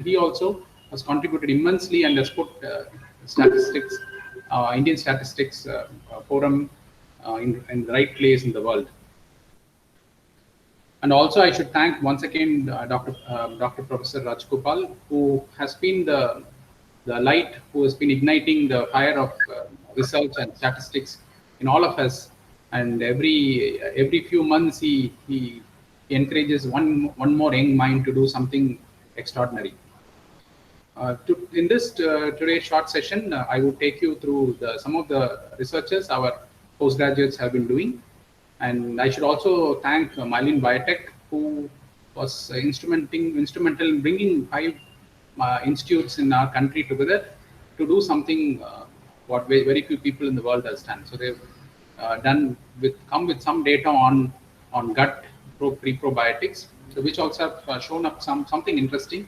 He also has contributed immensely and has put statistics, Indian statistics forum in the right place in the world. And also, I should thank once again Dr. Professor Rajgopal, who has been the light, who has been igniting the fire of research and statistics in all of us. And every few months, he encourages one more young mind to do something extraordinary. In this today's short session, I will take you through some of the researches our postgraduates have been doing. And I should also thank Mylene Biotech, who was instrumental in bringing 5 institutes in our country together to do something what very few people in the world has done. So they've come with some data on gut pre-probiotics, so which also have shown up something interesting.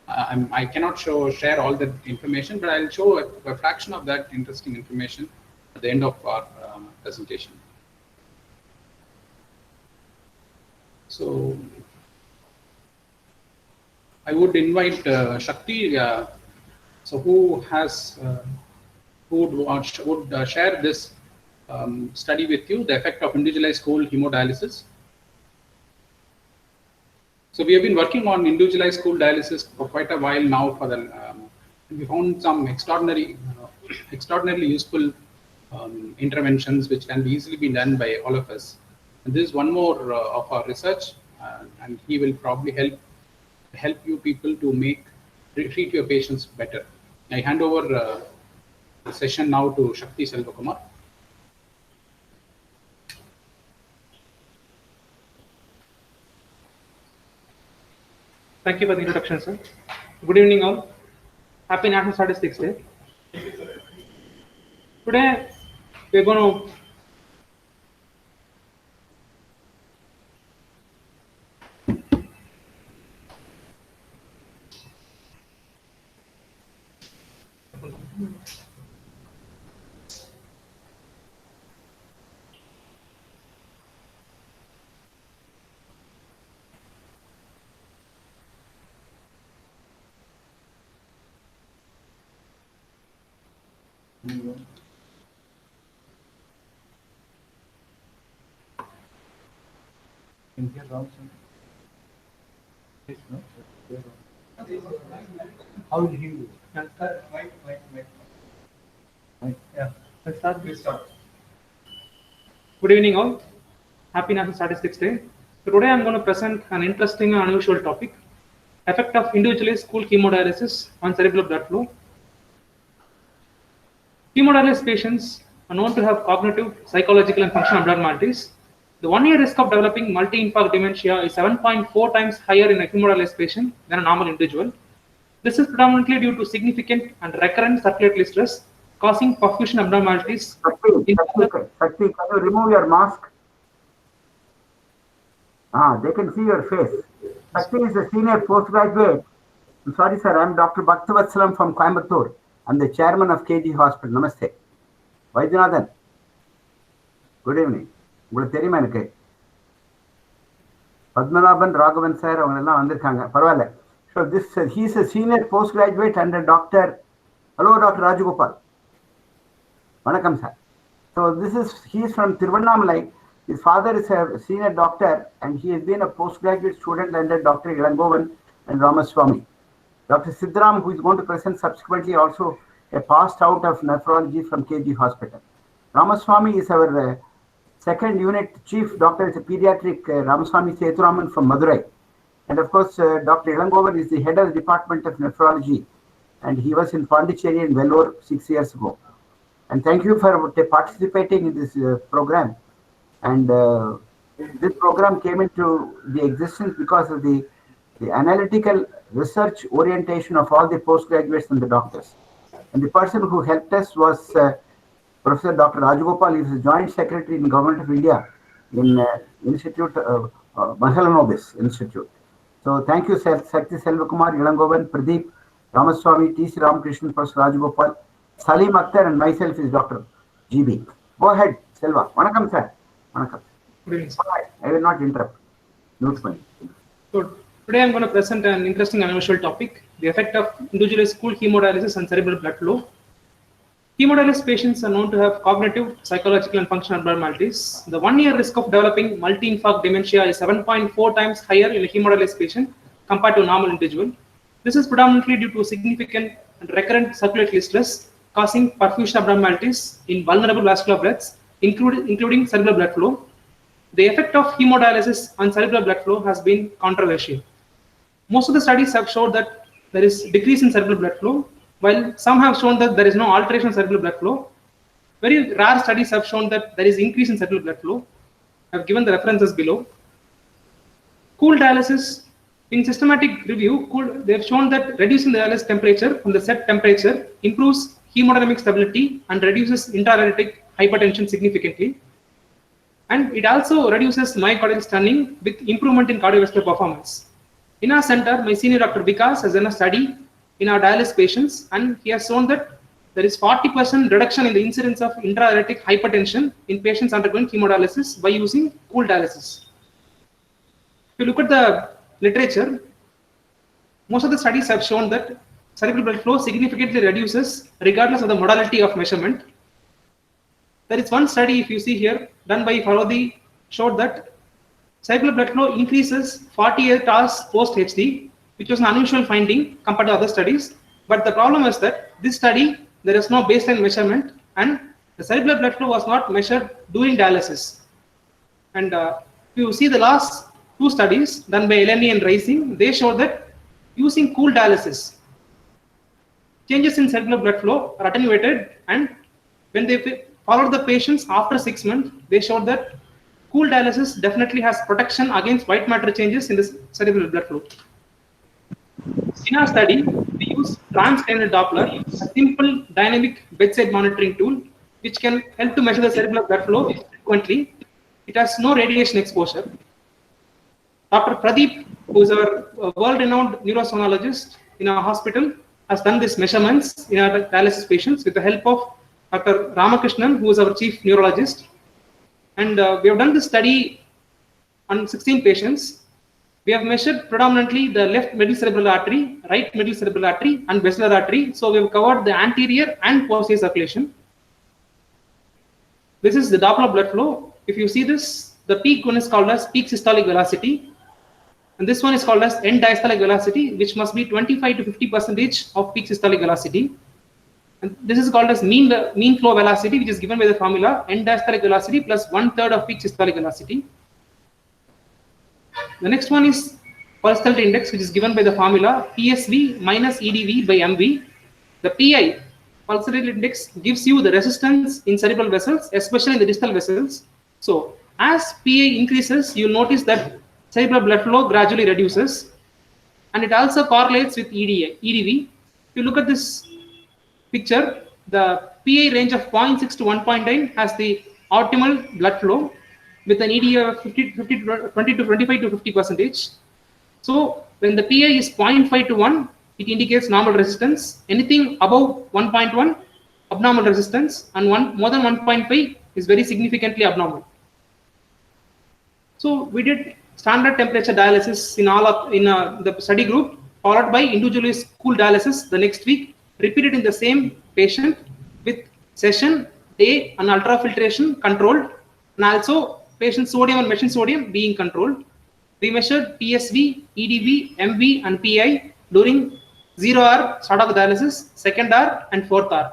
I cannot share all the information, but I'll show a fraction of that interesting information at the end of our presentation. So I would invite Shakti, so who would share this study with you, the effect of individualized whole hemodialysis. So we have been working on individualized whole dialysis for quite a while now. We found some extraordinarily useful interventions which can be easily be done by all of us. And this is one more of our research, and he will probably help you people to treat your patients better. I hand over the session now to Shakti Selvakumar. Thank you for the introduction, sir. Good evening, all. Happy National Statistics Day. Today, we're going to how will he do? Yeah, let's start. Good evening, all. Happy National Statistics Day. So today I'm going to present an interesting and unusual topic: effect of individualized whole hemodialysis on cerebral blood flow. Hemodialysis patients are known to have cognitive, psychological, and functional abnormalities. The 1-year risk of developing multi-infarct dementia is 7.4 times higher in a hemodialysis patient than a normal individual. This is predominantly due to significant and recurrent circulatory stress causing perfusion abnormalities. Sakti, can you remove your mask? They can see your face. Sakti is a senior postgraduate. I'm sorry, sir. I'm Dr. Bhaktavatshalam from Coimbatore. I'm the chairman of KG Hospital. Namaste. Vaidyanathan. Good evening. உங்களுக்கு தெரியுமா எனக்கு Padmanabhan Raghavan sir அவங்க எல்லாம் வந்திருக்காங்க பரவாயில்ல. So he's a senior postgraduate and a doctor. Hello, Dr. Rajagopal. Vanakkam, sir. So he's from Tiruvannamalai. His father is a senior doctor and he has been a postgraduate student under Dr. Ilangovan and Ramaswamy. Dr. Siddharam, who is going to present subsequently, also a passed out of nephrology from KG Hospital. Ramaswamy is our second unit chief doctor, is a pediatric Ramaswamy Seturaman from Madurai. And of course, Dr. Ilangovan is the head of the Department of Nephrology, and he was in Pondicherry and Vellore 6 years ago. And thank you for participating in this program. And this program came into the existence because of the analytical research orientation of all the postgraduates and the doctors. And the person who helped us was Professor Dr. Rajagopal. He is the Joint Secretary in the Government of India in Institute, Mahalanobis Institute. So thank you, sir. Sakti Selvakumar, Ilangovan, Pradeep, Ramaswamy, T.C. Ramakrishnan, Professor Rajagopal, Salim Akhtar, and myself is Dr. GB. Go ahead, Selva. Vanakkam, sir. Vanakkam. Good evening. I will not interrupt. Note me. So today I'm going to present an interesting and unusual topic: the effect of individualized pooled hemodialysis on cerebral blood flow. Hemodialysis patients are known to have cognitive, psychological, and functional abnormalities. The 1-year risk of developing multi-infarct dementia is 7.4 times higher in a hemodialysis patient compared to a normal individual. This is predominantly due to significant and recurrent circulatory stress causing perfusion abnormalities in vulnerable vascular bloods, including cerebral blood flow. The effect of hemodialysis on cerebral blood flow has been controversial. Most of the studies have shown that there is decrease in cerebral blood flow, while some have shown that there is no alteration of cerebral blood flow. Very rare studies have shown that there is increase in cerebral blood flow. I have given the references below. Cool dialysis, in systematic review, they have shown that reducing the dialysis temperature from the set temperature improves hemodynamic stability and reduces intra-dialytic hypertension significantly. And it also reduces myocardial stunning with improvement in cardiovascular performance. In our center, my senior Dr. Vikas has done a study in our dialysis patients, and he has shown that there is 40% reduction in the incidence of intra-dialytic hypertension in patients undergoing hemodialysis by using cool dialysis. If you look at the literature, most of the studies have shown that cerebral blood flow significantly reduces regardless of the modality of measurement. There is one study, if you see here, done by Farodi, showed that cerebral blood flow increases 48 hours post-HD, which was an unusual finding compared to other studies. But the problem is that this study, there is no baseline measurement, and the cerebral blood flow was not measured during dialysis. And if you see the last two studies done by Eleni and Rising, they showed that using cool dialysis, changes in cerebral blood flow are attenuated, and when they followed the patients after 6 months, they showed that cool dialysis definitely has protection against white matter changes in the cerebral blood flow. In our study, we use transcranial Doppler, a simple dynamic bedside monitoring tool which can help to measure the cerebral blood flow frequently. It has no radiation exposure. Dr. Pradeep, who is our world-renowned neurosonologist in our hospital, has done these measurements in our dialysis patients with the help of Dr. Ramakrishnan, who is our chief neurologist. And we have done this study on 16 patients. We have measured predominantly the left middle cerebral artery, right middle cerebral artery, and basilar artery. So we have covered the anterior and posterior circulation. This is the Doppler blood flow. If you see this, the peak one is called as peak systolic velocity, and this one is called as end diastolic velocity, which must be 25 to 50% of peak systolic velocity. And this is called as mean flow velocity, which is given by the formula end diastolic velocity plus 1/3 of peak systolic velocity. The next one is pulsatility index, which is given by the formula PSV minus EDV by MV. The PI, pulsatility index, gives you the resistance in cerebral vessels, especially in the distal vessels. So as PI increases, you'll notice that cerebral blood flow gradually reduces, and it also correlates with EDV. If you look at this picture, the PI range of 0.6 to 1.9 has the optimal blood flow with an EDV of 20 to 25 to 50%. So when the PI is 0.5 to 1, it indicates normal resistance. Anything above 1.1, abnormal resistance, and more than 1.5 is very significantly abnormal. So we did standard temperature dialysis in the study group, followed by individualized cool dialysis the next week, repeated in the same patient with session, day, and ultrafiltration controlled, and also patient sodium and machine sodium being controlled. We measured PSV, EDV, MV, and PI during 0 hour start of the dialysis, 2nd hour, and 4th hour.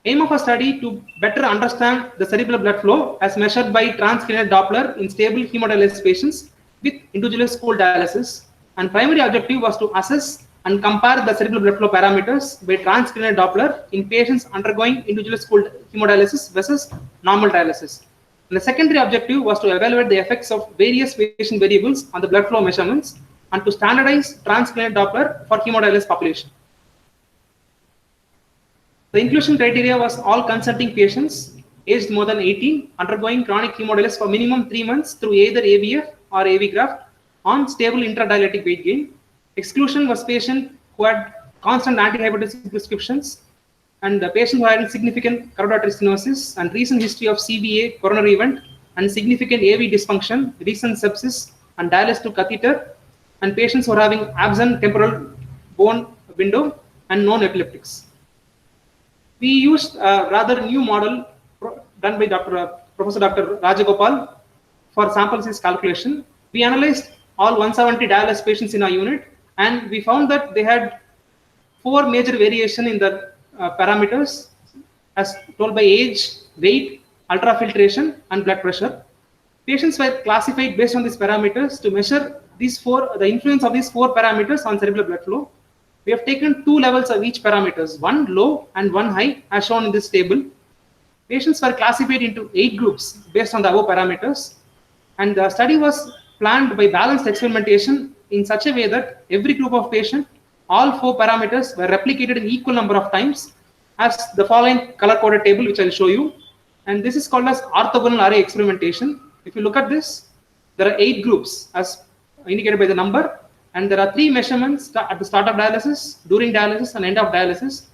Aim of a study to better understand the cerebral blood flow as measured by transcranial Doppler in stable hemodialysis patients with individualized cool dialysis, and primary objective was to assess and compare the cerebral blood flow parameters by transcranial Doppler in patients undergoing individualized cool hemodialysis versus normal dialysis. And the secondary objective was to evaluate the effects of various patient variables on the blood flow measurements and to standardize transcranial Doppler for hemodialysis population. The inclusion criteria was all consenting patients aged more than 18 undergoing chronic hemodialysis for minimum 3 months through either AVF or AV graft on stable intradialytic weight gain. Exclusion was patient who had constant antihypertensive prescriptions, and the patient who had significant carotid artery stenosis and recent history of CVA coronary event and significant AV dysfunction, recent sepsis, and dialysis to catheter, and patients who are having absent temporal bone window and non-epileptics. We used a rather new model done by Professor Dr. Rajagopal for sample size calculation. We analyzed all 170 dialysis patients in our unit, and we found that they had 4 major variation in the parameters as told by age, weight, ultrafiltration, and blood pressure. Patients were classified based on these parameters to measure the influence of these 4 parameters on cerebral blood flow. We have taken 2 levels of each parameters, one low and one high, as shown in this table. Patients were classified into 8 groups based on the above parameters, and the study was planned by balanced experimentation in such a way that every group of patient, all 4 parameters were replicated in equal number of times, as the following color-coded table, which I'll show you. And this is called as orthogonal array experimentation. If you look at this, there are 8 groups as indicated by the number, and there are 3 measurements at the start of dialysis, during dialysis, and end of dialysis,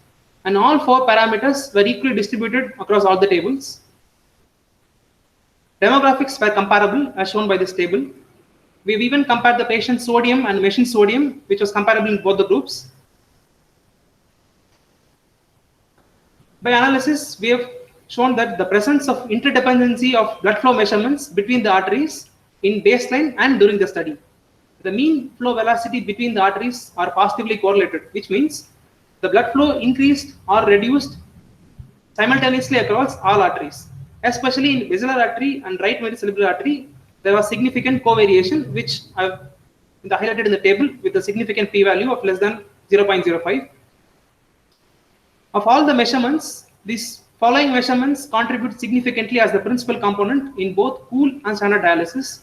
and all 4 parameters were equally distributed across all the tables. Demographics were comparable as shown by this table. We've even compared the patient's sodium and machine sodium, which was comparable in both the groups. By analysis, we have shown that the presence of interdependency of blood flow measurements between the arteries in baseline and during the study. The mean flow velocity between the arteries are positively correlated, which means the blood flow increased or reduced simultaneously across all arteries. Especially in basilar artery and right metacerebral artery, there was significant covariation, which I've highlighted in the table with a significant p-value of less than 0.05. Of all the measurements, these following measurements contribute significantly as the principal component in both pool and standard dialysis.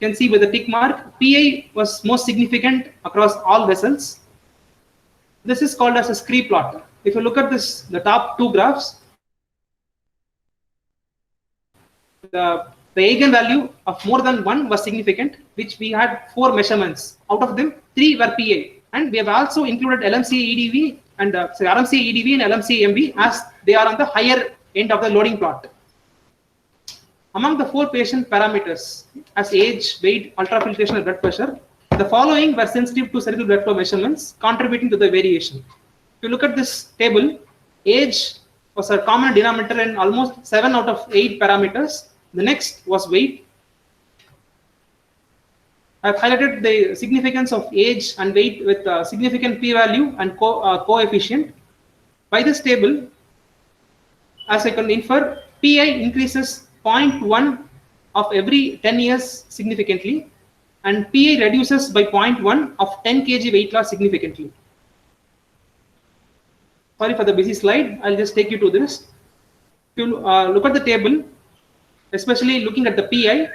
You can see with the tick mark, PI was most significant across all vessels. This is called as a scree plot. If you look at this, the top 2 graphs, the eigenvalue of more than 1 was significant, which we had 4 measurements. Out of them, 3 were PI. And we have also included LMCA EDV and RMCA EDV and LMCA MV as they are on the higher end of the loading plot. Among the 4 patient parameters as age, weight, ultrafiltration, and blood pressure, the following were sensitive to cerebral blood flow measurements, contributing to the variation. If you look at this table, age was a common denominator in almost 7 out of 8 parameters. The next was weight. I've highlighted the significance of age and weight with a significant p-value and coefficient. By this table, as I can infer, PI increases 0.1 of every 10 years significantly, and PI reduces by 0.1 of 10 kg weight loss significantly. Sorry for the busy slide, I'll just take you to this. If you look at the table, especially looking at the PI,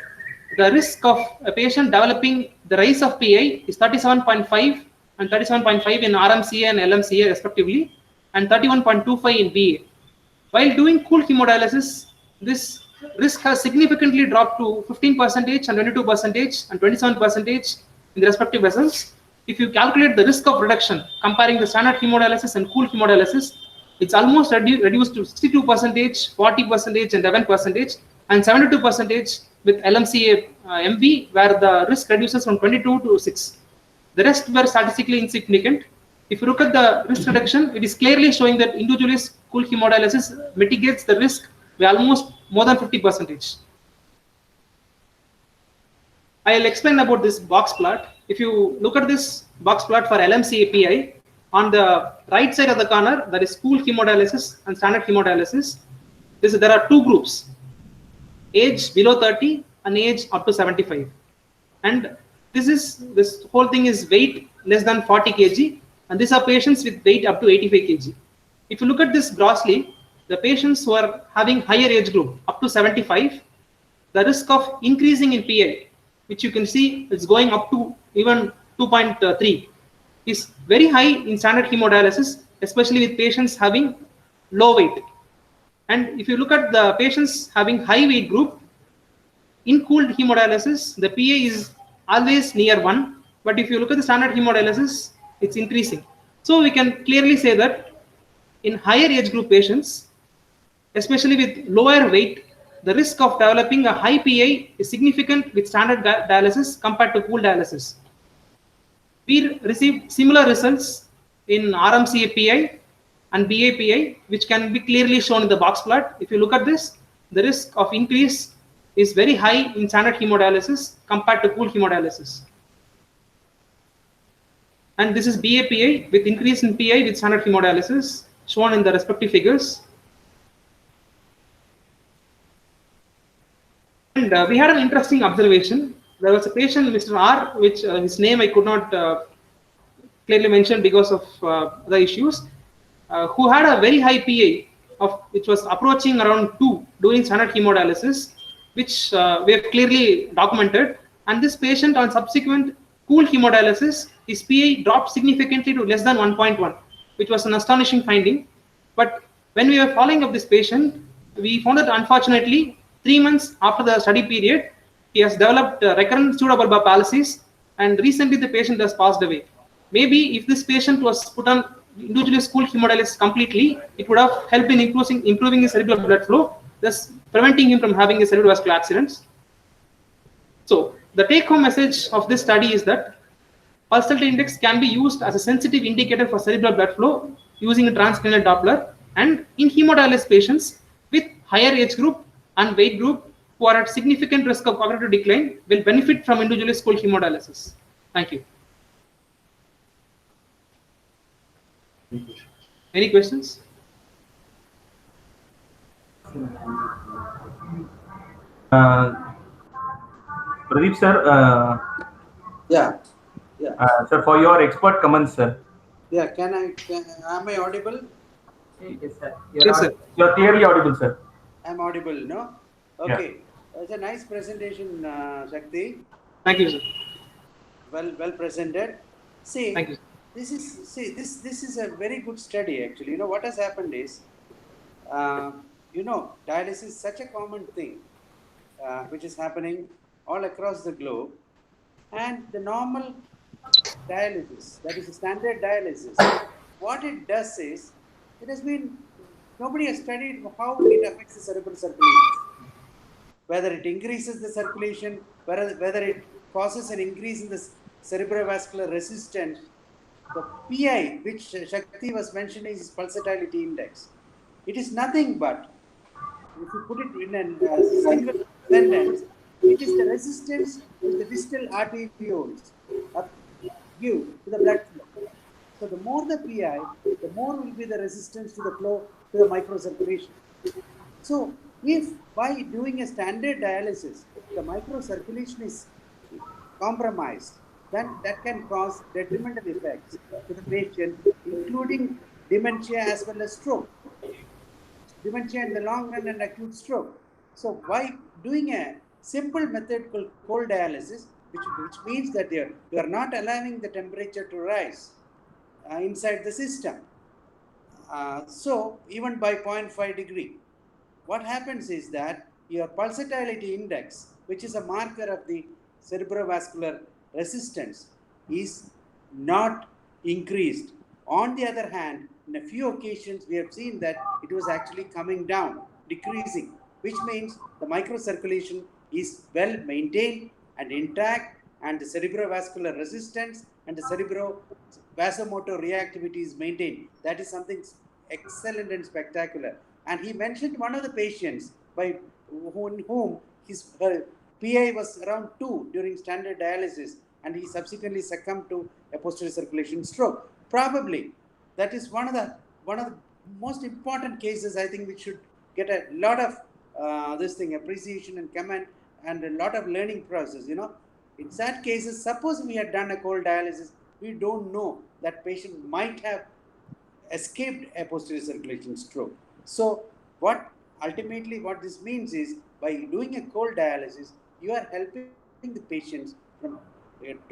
the risk of a patient developing the rise of PI is 37.5 and 37.5 in RMCA and LMCA respectively, and 31.25 in BA. While doing cool hemodialysis, this risk has significantly dropped to 15% and 22% and 27% in the respective vessels. If you calculate the risk of reduction, comparing the standard hemodialysis and cool hemodialysis, it's almost reduced to 62%, 40%, and 11%, and 72% with LMCA MV, where the risk reduces from 22 to 6. The rest were statistically insignificant. If you look at the risk reduction, it is clearly showing that individualized cool hemodialysis mitigates the risk by almost more than 50%. I'll explain about this box plot. If you look at this box plot for LMCA PI, on the right side of the corner, there is cool hemodialysis and standard hemodialysis. There are 2 groups, age below 30 and age up to 75. And this whole thing is weight less than 40 kg, and these are patients with weight up to 85 kg. If you look at this grossly, the patients who are having higher age group up to 75, the risk of increasing in PI, which you can see is going up to even 2.3, is very high in standard hemodialysis, especially with patients having low weight. And if you look at the patients having high weight group, in cooled hemodialysis, the PA is always near 1, but if you look at the standard hemodialysis, it's increasing. So we can clearly say that in higher age group patients, especially with lower weight, the risk of developing a high PA is significant with standard dialysis compared to cooled dialysis. We received similar results in RMC API and BAPI, which can be clearly shown in the box plot. If you look at this, the risk of increase is very high in standard hemodialysis compared to pooled hemodialysis. And this is BAPI with increase in PI with standard hemodialysis shown in the respective figures. And we had an interesting observation. There was a patient, Mr. R, which his name I could not clearly mention because of the issues, who had a very high PA of which was approaching around 2 during standard hemodialysis, which we have clearly documented. And this patient on subsequent pooled hemodialysis, his PA dropped significantly to less than 1.1, which was an astonishing finding. But when we were following up this patient, we found that unfortunately 3 months after the study period, he has developed recurrent pseudobulbar palsies, and recently the patient has passed away. Maybe if this patient was put on individually pooled hemodialysis completely, it would have helped in improving his cerebral blood flow, thus preventing him from having a cerebrovascular accidents. So the take-home message of this study is that pulsatility index can be used as a sensitive indicator for cerebral blood flow using a transcranial Doppler, and in hemodialysis patients with higher age group and weight group who are at significant risk of cognitive decline will benefit from individually pooled hemodialysis. Thank you. Any questions? Pradeep sir, Yeah. sir, for your expert comments, sir. Yeah, am I audible? Yes, sir. Yes, sir. You're clearly audible, sir. I'm audible, no? Okay. It's a nice presentation, Shakti. Thank you, sir. Well presented. See, Thank you. this is a very good study actually. You know what has happened is, dialysis is such a common thing, which is happening all across the globe, and the normal dialysis, that is standard dialysis, what it does is, nobody has studied how it affects the cerebral circulation, whether it increases the circulation, whether it causes an increase in the cerebrovascular resistance. The PI, which Shakti was mentioning, is pulsatility index. It is nothing but, if you put it in a single sentence, it is the resistance which the distal arterioles give to the blood flow. So the more the PI, the more will be the resistance to the flow to the microcirculation. So if by doing a standard dialysis, the microcirculation is compromised, then that can cause detrimental effects to the patient, including dementia as well as stroke. Dementia in the long run and acute stroke. So by doing a simple method called cold dialysis, which means that you are not allowing the temperature to rise inside the system. So even by 0.5 degree, what happens is that your pulsatility index, which is a marker of the cerebrovascular resistance, is not increased. On the other hand, in a few occasions, we have seen that it was actually coming down, decreasing, which means the microcirculation is well maintained and intact, and the cerebrovascular resistance and the cerebrovasomotor reactivity is maintained. That is something excellent and spectacular. And he mentioned one of the patients by whom his PI was around 2 during standard dialysis, and he subsequently succumbed to a posterior circulation stroke. Probably that is one of the most important cases. I think we should get a lot of appreciation and comment and a lot of learning process. You know, in such cases, suppose we had done a cold dialysis, we don't know that patient might have escaped a posterior circulation stroke. So ultimately what this means is, by doing a cold dialysis, you are helping the patients to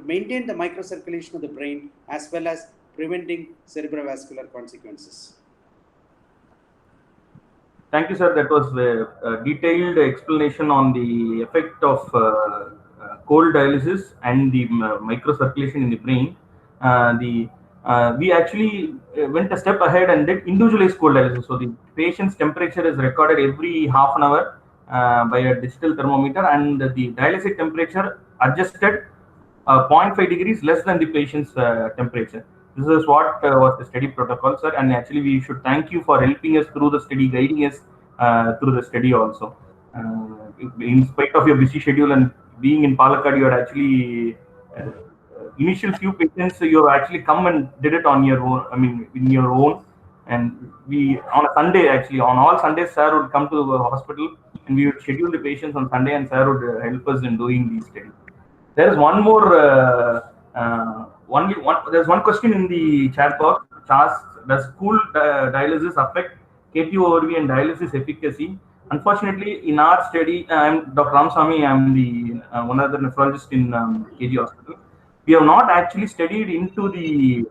maintain the microcirculation of the brain as well as preventing cerebrovascular consequences. Thank you, sir. That was a detailed explanation on the effect of cold dialysis and the microcirculation in the brain. We actually went a step ahead and did individualized cold dialysis. So the patient's temperature is recorded every half an hour by a digital thermometer, and the dialysis temperature adjusted 0.5 degrees less than the patient's temperature. This is what was the study protocol, sir. And actually, we should thank you for helping us through the study, guiding us through the study also. In spite of your busy schedule and being in Palakkad, you had actually initial few patients you have actually come and did it on your own. I mean, in your own. And we on a Sunday, actually on all Sundays, sir would come to the hospital and we would schedule the patients on Sunday, and sir would help us in doing these studies. There is one more. There's one question in the chat box. Which asks, does cool dialysis affect KTORV and dialysis efficacy? Unfortunately, in our study, I'm Dr. Ramsamy. I'm the one other nephrologist in KG Hospital. We have not actually studied into the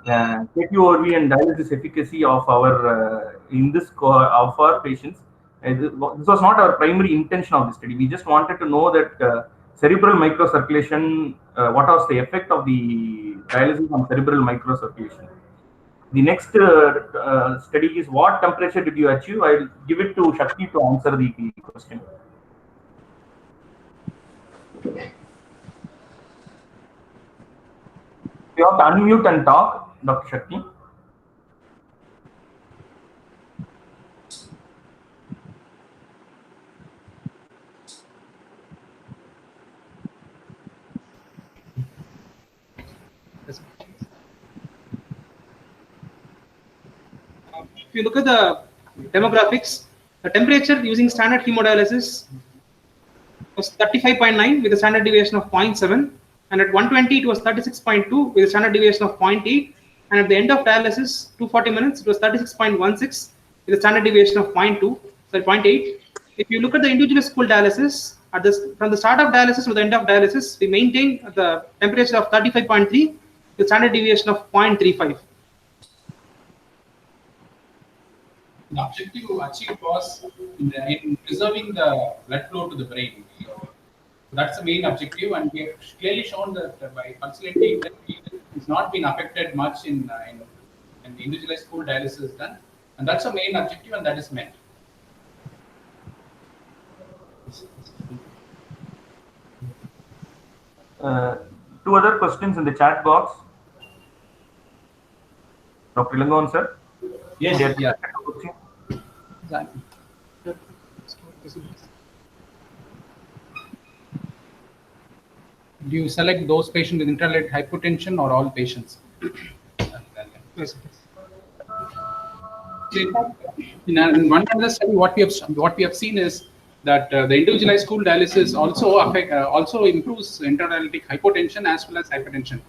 KTORV and dialysis efficacy of our in this of our patients. This was not our primary intention of the study. We just wanted to know that cerebral microcirculation, what was the effect of the dialysis on cerebral microcirculation. The next study is what temperature did you achieve? I'll give it to Shakti to answer the question. You have to unmute and talk, Dr. Shakti. If you look at the demographics, the temperature using standard hemodialysis was 35.9 with a standard deviation of 0.7, and at 120 it was 36.2 with a standard deviation of 0.8, and at the end of dialysis, 240 minutes, it was 36.16 with a standard deviation of 0.8. If you look at the individual school dialysis, from the start of dialysis to the end of dialysis, we maintain the temperature of 35.3 with standard deviation of 0.35. The objective achieved was in preserving the blood flow to the brain. So that's the main objective, and we have clearly shown that by pulsating, it's not been affected much in the individualized pool dialysis done, and that's the main objective, and that is met. Two other questions in the chat box. Dr. Ilangon, sir. Yes. Yeah. Do you select those patients with interrelated hypotension or all patients? Yes. In one other study, what we have seen is that the individualized pool dialysis also improves intradialytic hypotension as well as hypertension.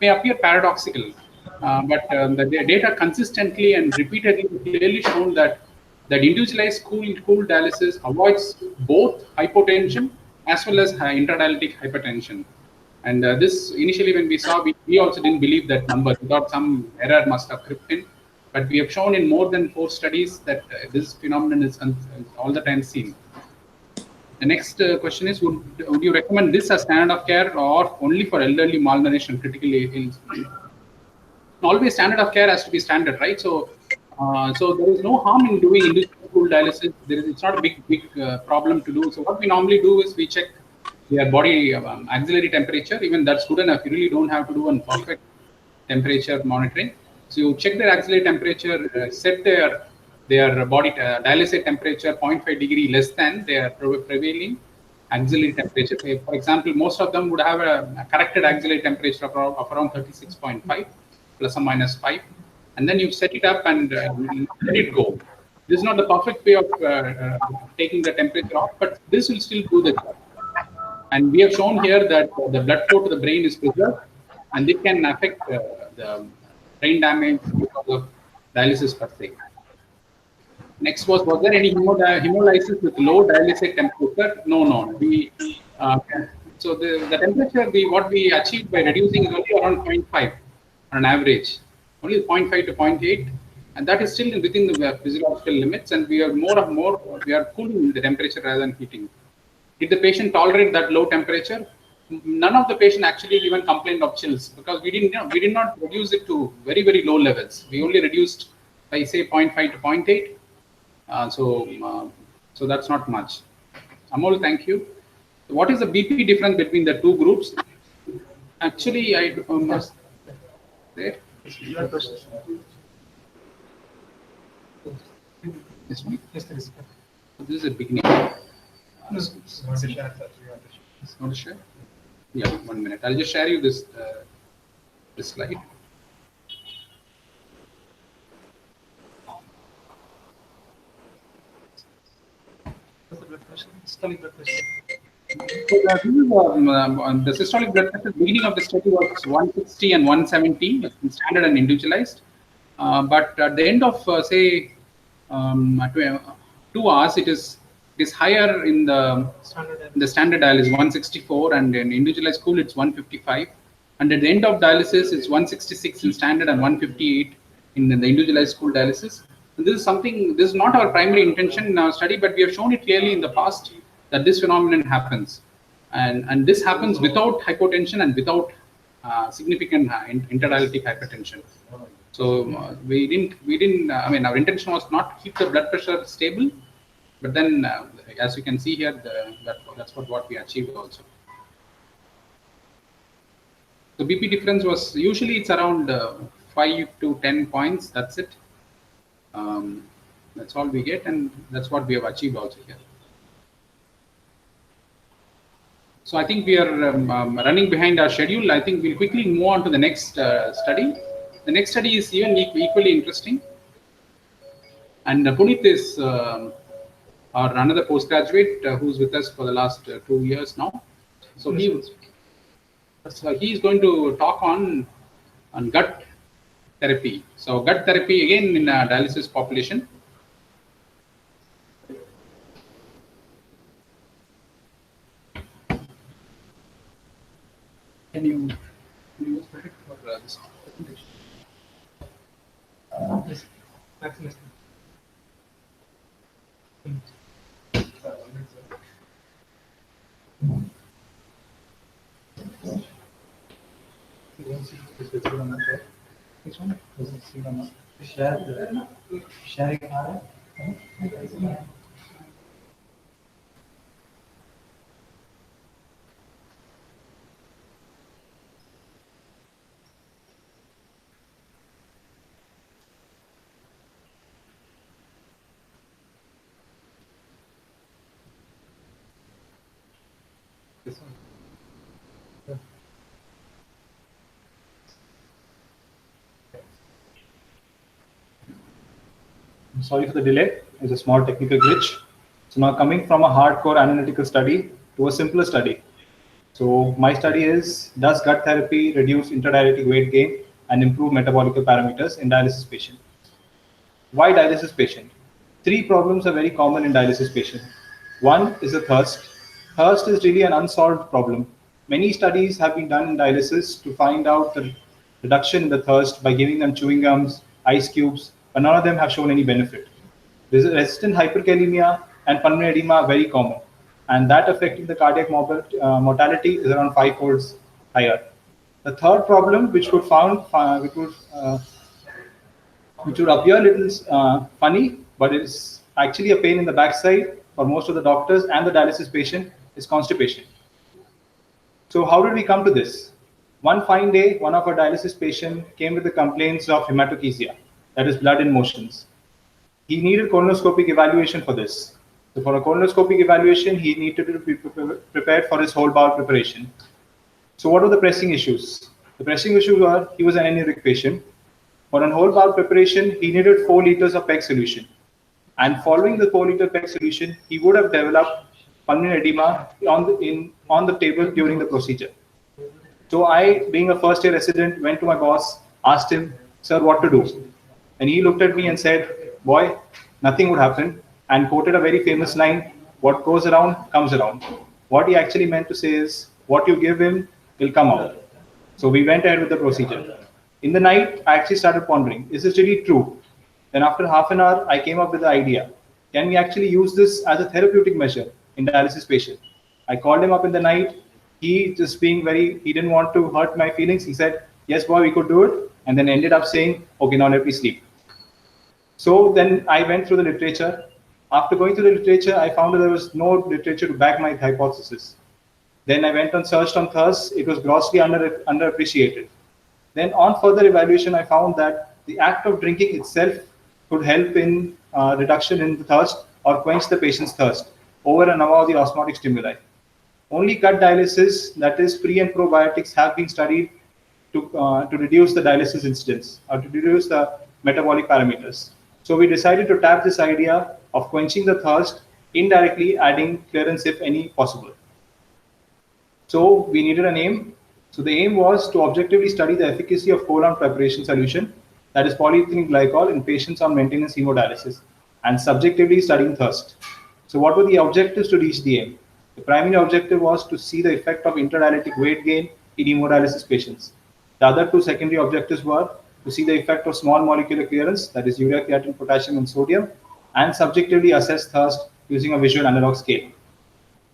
May appear paradoxical, but the data consistently and repeatedly clearly shown that individualized pool dialysis avoids both hypotension as well as intradialytic hypertension. And this initially, when we saw, we also didn't believe that number. We thought some error must have crept in, but we have shown in more than 4 studies that this phenomenon is all the time seen. The next question is: Would you recommend this as standard of care or only for elderly, malnourished, critically ill? Always standard of care has to be standard, right? So there is no harm in doing individual pool dialysis. It's not a big problem to do. So what we normally do is we check their body auxiliary temperature. Even that's good enough. You really don't have to do a perfect temperature monitoring. So you check their auxiliary temperature, set their body dialysate temperature 0.5 degree less than their prevailing auxiliary temperature. For example, most of them would have a corrected auxiliary temperature of around 36.5 plus or minus 5, and then you set it up and let it go. This is not the perfect way of taking the temperature off, but this will still do the job. And we have shown here that the blood flow to the brain is preserved, and it can affect the brain damage because of dialysis per se. Next was there any hemolysis with low dialysate temperature? No. So the temperature what we achieved by reducing is only around 0.5 on an average, only 0.5 to 0.8, and that is still within the physiological limits. And we are we are cooling the temperature rather than heating. Did the patient tolerate that low temperature? None of the patient actually even complained of chills, because we did not reduce it to very, very low levels. We only reduced by say 0.5 to 0.8. So that's not much. Amol, thank you. What is the BP difference between the two groups? Actually, I must. There. This one? Yes, please. This is a beginning. Want to share? Yeah, 1 minute. I'll just share you this this slide. The systolic blood pressure, beginning of the study was 160 and 170, standard and individualized. But at the end of say 2 hours, it is higher in the standard dial is 164, and in individualized school it's 155. And at the end of dialysis, it's 166 in standard and 158 in the individualized school dialysis. And this is something. This is not our primary intention in our study, but we have shown it clearly in the past that this phenomenon happens, and this happens without hypotension and without significant interdialytic hypertension. So we didn't. I mean, our intention was not to keep the blood pressure stable, but then as you can see here, that's what we achieved also. So BP difference was usually it's around 5 to 10 points. That's it. That's all we get, and that's what we have achieved also here. So I think we are running behind our schedule. I think we'll quickly move on to the next study. The next study is even equally interesting. And Puneet is our another postgraduate who's with us for the last 2 years now. So he is going to talk on gut therapy. So gut therapy again in a dialysis population. Can you use credit for this presentation? Yes, Maximus. Sharing. Sorry for the delay. It's a small technical glitch. So now coming from a hardcore analytical study to a simpler study. So my study is, does gut therapy reduce intradialytic weight gain and improve metabolic parameters in dialysis patient? Why dialysis patient? 3 problems are very common in dialysis patient. One is the thirst. Thirst is really an unsolved problem. Many studies have been done in dialysis to find out the reduction in the thirst by giving them chewing gums, ice cubes, but none of them have shown any benefit. Resistant hyperkalemia and pulmonary edema are very common, and that affecting the cardiac mortality is around 5-fold higher. The third problem, which would appear a little funny, but it's actually a pain in the backside for most of the doctors and the dialysis patient, is constipation. So how did we come to this? One fine day, one of our dialysis patients came with the complaints of hematochezia, that is blood in motions. He needed colonoscopic evaluation for this. So for a colonoscopic evaluation, he needed to be prepared for his whole bowel preparation. So what were the pressing issues? The pressing issues were, he was an anuric patient. For a whole bowel preparation, he needed 4 liters of PEG solution. And following the 4-liter PEG solution, he would have developed pulmonary edema on the table during the procedure. So I, being a first-year resident, went to my boss, asked him, sir, what to do? And he looked at me and said, boy, nothing would happen, and quoted a very famous line, what goes around comes around. What he actually meant to say is, what you give him will come out. So we went ahead with the procedure. In the night, I actually started pondering, is this really true? Then after half an hour, I came up with the idea, can we actually use this as a therapeutic measure in dialysis patient? I called him up in the night. He just being he didn't want to hurt my feelings. He said, yes, boy, we could do it. And then ended up saying, okay, now let me sleep. So then I went through the literature. After going through the literature, I found that there was no literature to back my hypothesis. Then I went and searched on thirst. It was grossly underappreciated. Then on further evaluation, I found that the act of drinking itself could help in reduction in the thirst or quench the patient's thirst over and above the osmotic stimuli. Only gut dialysis, that is pre and probiotics, have been studied to reduce the dialysis incidence or to reduce the metabolic parameters. So we decided to tap this idea of quenching the thirst, indirectly adding clearance if any possible. So we needed a name. So the aim was to objectively study the efficacy of colon preparation solution, that is polyethylene glycol, in patients on maintenance hemodialysis, and subjectively studying thirst. So what were the objectives to reach the aim? The primary objective was to see the effect of interdialytic weight gain in hemodialysis patients. The other two secondary objectives were to see the effect of small molecular clearance, that is urea, creatinine, potassium, and sodium, and subjectively assess thirst using a visual analog scale.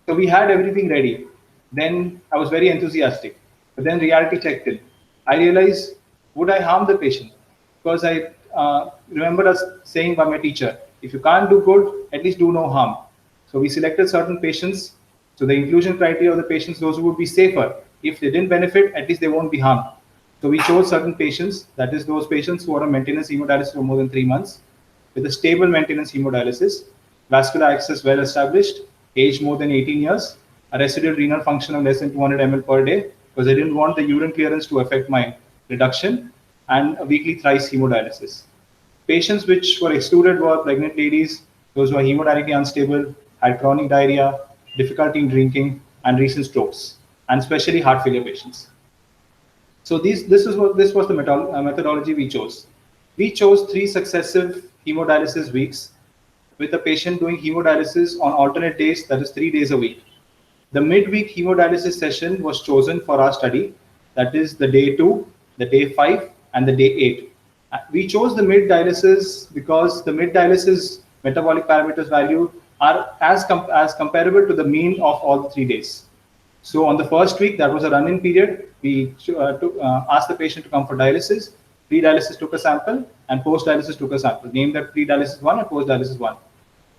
So we had everything ready. Then I was very enthusiastic. But then reality checked in. I realized, would I harm the patient? Because I remember us saying by my teacher, if you can't do good, at least do no harm. So we selected certain patients. So the inclusion criteria of the patients, those who would be safer. If they didn't benefit, at least they won't be harmed. So we chose certain patients, that is those patients who are on maintenance hemodialysis for more than 3 months, with a stable maintenance hemodialysis, vascular access well established, age more than 18 years, a residual renal function of less than 200 ml per day, because I didn't want the urine clearance to affect my reduction, and a weekly thrice hemodialysis. Patients which were excluded were pregnant ladies, those who are hemodynamically unstable, had chronic diarrhea, difficulty in drinking, and recent strokes, and especially heart failure patients. So this was the methodology we chose. We chose 3 successive hemodialysis weeks with the patient doing hemodialysis on alternate days, that is 3 days a week. The midweek hemodialysis session was chosen for our study, that is the day 2, the day 5, and the day 8. We chose the mid dialysis because the mid dialysis metabolic parameters value are as comparable to the mean of all the 3 days. So on the first week, that was a run-in period, we asked the patient to come for dialysis. Pre-dialysis took a sample, and post-dialysis took a sample, named that pre-dialysis 1 and post-dialysis 1.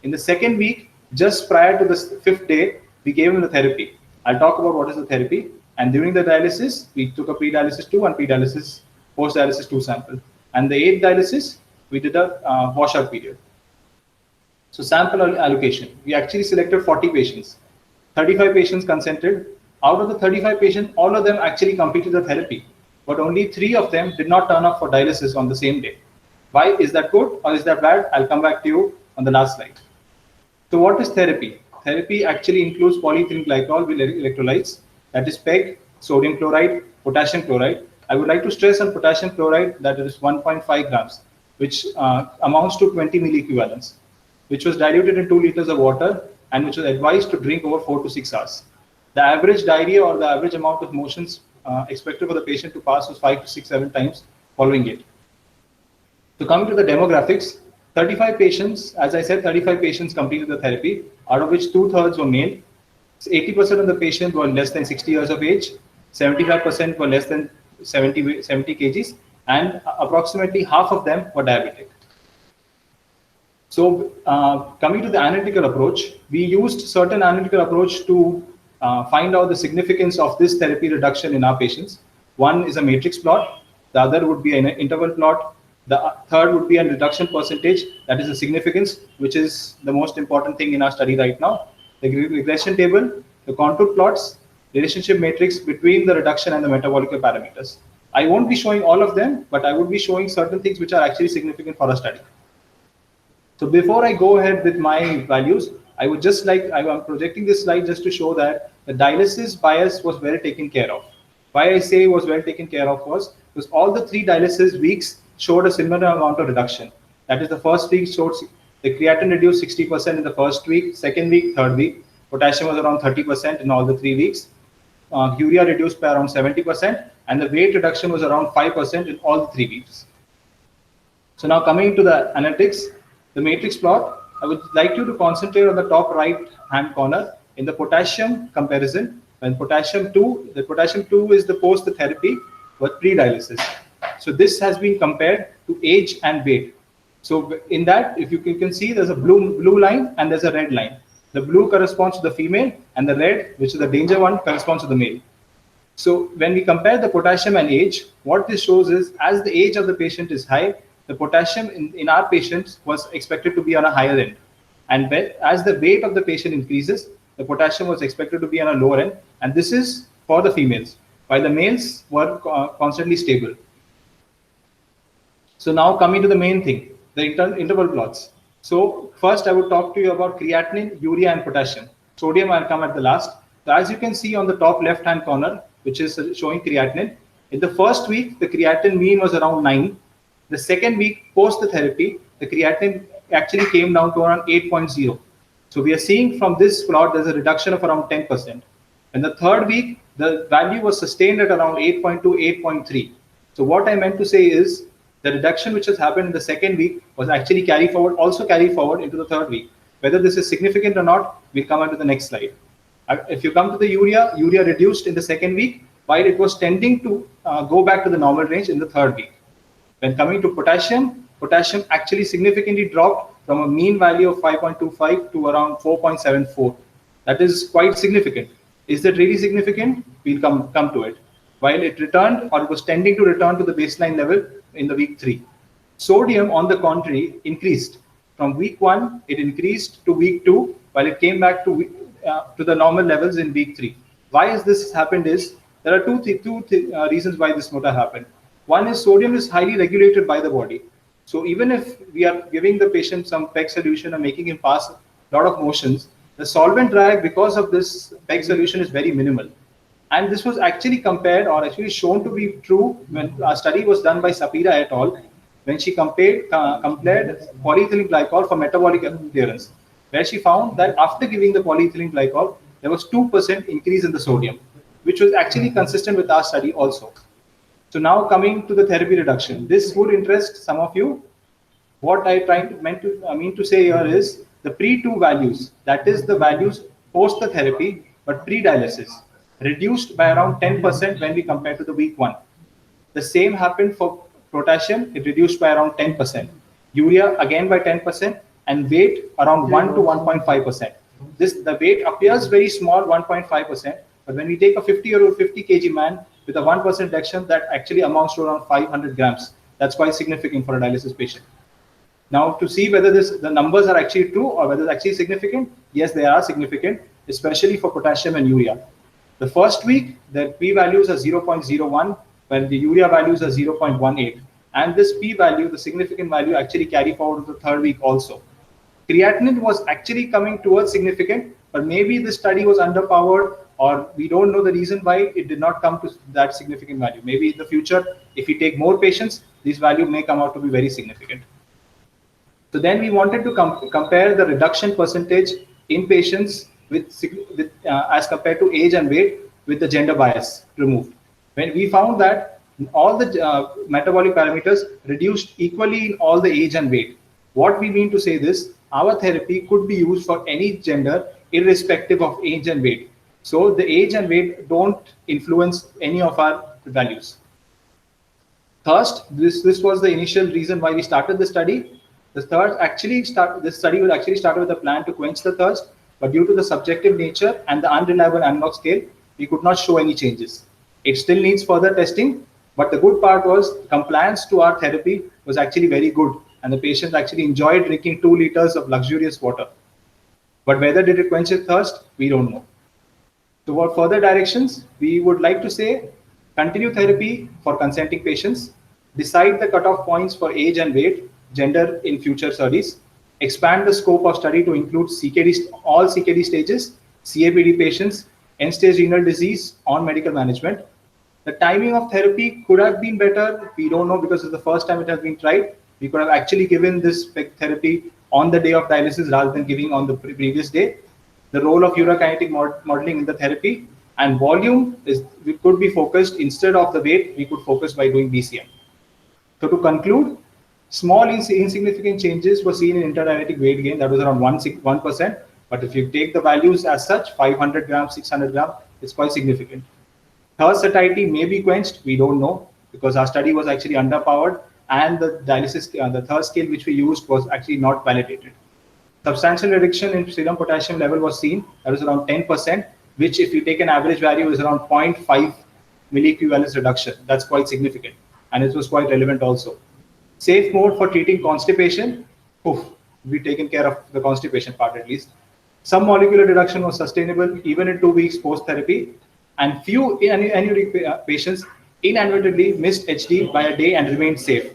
In the second week, just prior to the 5th day, we gave him the therapy. I'll talk about what is the therapy. And during the dialysis, we took a pre-dialysis 2 and post-dialysis 2 sample. And the 8th dialysis, we did a washout period. So sample allocation, we actually selected 40 patients. 35 patients consented. Out of the 35 patients, all of them actually completed the therapy, but only 3 of them did not turn up for dialysis on the same day. Why? Is that good or is that bad? I'll come back to you on the last slide. So what is therapy? Therapy actually includes polyethylene glycol with electrolytes, that is PEG, sodium chloride, potassium chloride. I would like to stress on potassium chloride that it is 1.5 grams, which amounts to 20 milliequivalents, which was diluted in 2 liters of water and which was advised to drink over 4 to 6 hours. The average diarrhea or the average amount of motions expected for the patient to pass was 5 to 6, 7 times following it. So coming to the demographics, 35 patients, as I said, 35 patients completed the therapy, out of which 2/3 were male. 80% of the patients were less than 60 years of age, 75% were less than 70 kgs, and approximately half of them were diabetic. So coming to the analytical approach, we used certain analytical approach to find out the significance of this therapy reduction in our patients. One is a matrix plot, the other would be an interval plot, the third would be a reduction percentage, that is the significance, which is the most important thing in our study right now. The regression table, the contour plots, relationship matrix between the reduction and the metabolic parameters. I won't be showing all of them, but I would be showing certain things which are actually significant for our study. So before I go ahead with my values, I'm projecting this slide just to show that the dialysis bias was well taken care of. Why I say was well taken care of was because all the 3 dialysis weeks showed a similar amount of reduction. That is, the first week showed the creatinine reduced 60% in the first week, second week, third week. Potassium was around 30% in all the 3 weeks. Urea reduced by around 70%, and the weight reduction was around 5% in all the 3 weeks. So now coming to the analytics, the matrix plot, I would like you to concentrate on the top right hand corner in the potassium comparison. When the potassium 2 is the post the therapy with pre-dialysis. So this has been compared to age and weight. So in that, if you can see, there's a blue line and there's a red line. The blue corresponds to the female, and the red, which is the danger one, corresponds to the male. So when we compare the potassium and age, what this shows is as the age of the patient is high, the potassium in our patients was expected to be on a higher end. And as the weight of the patient increases, the potassium was expected to be on a lower end. And this is for the females, while the males were constantly stable. So now coming to the main thing, the interval plots. So first I would talk to you about creatinine, urea, and potassium. Sodium I'll come at the last. So as you can see on the top left-hand corner, which is showing creatinine, in the first week, the creatinine mean was around 9. The second week post the therapy, the creatinine actually came down to around 8.0. So we are seeing from this plot, there's a reduction of around 10%. In the third week, the value was sustained at around 8.2, 8.3. So what I meant to say is the reduction which has happened in the second week was actually carried forward into the third week. Whether this is significant or not, we'll come on to the next slide. If you come to the urea reduced in the second week, while it was tending to go back to the normal range in the third week. When coming to potassium actually significantly dropped from a mean value of 5.25 to around 4.74. That is quite significant. Is that really significant? We'll come to it. While it returned, or it was tending to return to the baseline level in the week 3. Sodium, on the contrary, increased. From week 1, it increased to week 2, while it came back to the normal levels in week 3. Why has this happened is, there are two reasons why this would have happened. One is sodium is highly regulated by the body. So even if we are giving the patient some PEG solution and making him pass a lot of motions, the solvent drag because of this PEG solution is very minimal. And this was actually compared or actually shown to be true when a study was done by Sapira et al. When she compared polyethylene glycol for metabolic clearance, where she found that after giving the polyethylene glycol, there was 2% increase in the sodium, which was actually consistent with our study also. So now coming to the therapy reduction, this would interest some of you. What I mean to say here is the pre-2 values, that is the values post the therapy, but pre-dialysis, reduced by around 10% when we compare to the week 1. The same happened for potassium, it reduced by around 10%. Urea again by 10%, and weight around 1 to 1.5%. The weight appears very small, 1.5%, but when we take a 50 kg man with a 1% reduction, that actually amounts to around 500 grams. That's quite significant for a dialysis patient. Now, to see whether the numbers are actually true or whether it's actually significant, yes, they are significant, especially for potassium and urea. The first week, the p-values are 0.01, when the urea values are 0.18. And this p-value, the significant value, actually carry forward to the third week also. Creatinine was actually coming towards significant, but maybe the study was underpowered, or we don't know the reason why it did not come to that significant value. Maybe in the future, if we take more patients, this value may come out to be very significant. So then we wanted to compare the reduction percentage in patients as compared to age and weight with the gender bias removed. When we found that all the metabolic parameters reduced equally in all the age and weight. What we mean to say this, our therapy could be used for any gender irrespective of age and weight. So the age and weight don't influence any of our values. Thirst, this was the initial reason why we started the study. This study was actually started with a plan to quench the thirst, but due to the subjective nature and the unreliable analog scale, we could not show any changes. It still needs further testing, but the good part was compliance to our therapy was actually very good, and the patients actually enjoyed drinking 2 liters of luxurious water. But whether did it quench their thirst, we don't know. So for further directions, we would like to say, continue therapy for consenting patients, decide the cutoff points for age and weight, gender in future studies, expand the scope of study to include all CKD stages, CAPD patients, end-stage renal disease on medical management. The timing of therapy could have been better. We don't know because it's the first time it has been tried. We could have actually given this therapy on the day of dialysis rather than giving on the previous day. The role of urokinetic modeling in the therapy and volume we could be focused instead of the weight, we could focus by doing BCM. So to conclude, small insignificant changes were seen in intradialytic weight gain, that was around 1%. But if you take the values as such, 500 grams, 600 grams, it's quite significant. Thirst satiety may be quenched, we don't know, because our study was actually underpowered and the thirst scale which we used was actually not validated. substantial reduction in serum potassium level was seen. That was around 10%, which if you take an average value is around 0.5 milliequivalents reduction. That's quite significant. And it was quite relevant also. Safe mode for treating constipation. Oof, we've taken care of the constipation part at least. Some molecular reduction was sustainable even in 2 weeks post-therapy. And few anuric patients inadvertently missed HD by a day and remained safe.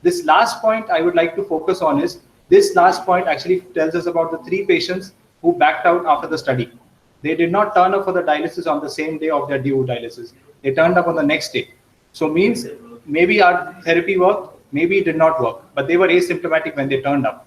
This last point I would like to focus on is, this last point actually tells us about the 3 patients who backed out after the study. They did not turn up for the dialysis on the same day of their due dialysis. They turned up on the next day. So means maybe our therapy worked, maybe it did not work, but they were asymptomatic when they turned up.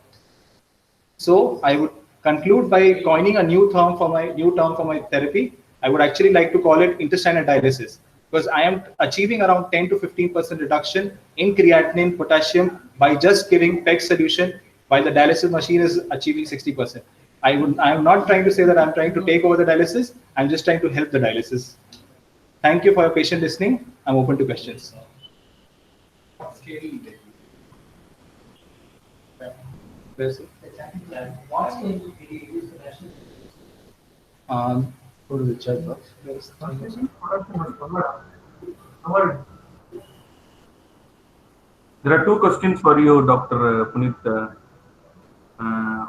So I would conclude by coining a new term for my therapy. I would actually like to call it intestinal dialysis, because I am achieving around 10 to 15% reduction in creatinine, potassium by just giving PEG solution, while the dialysis machine is achieving 60%. I am not trying to say that I'm trying to take over the dialysis. I'm just trying to help the dialysis. Thank you for your patient listening. I'm open to questions. Where's it? Go to the chat box. There are 2 questions for you, Dr. Puneet.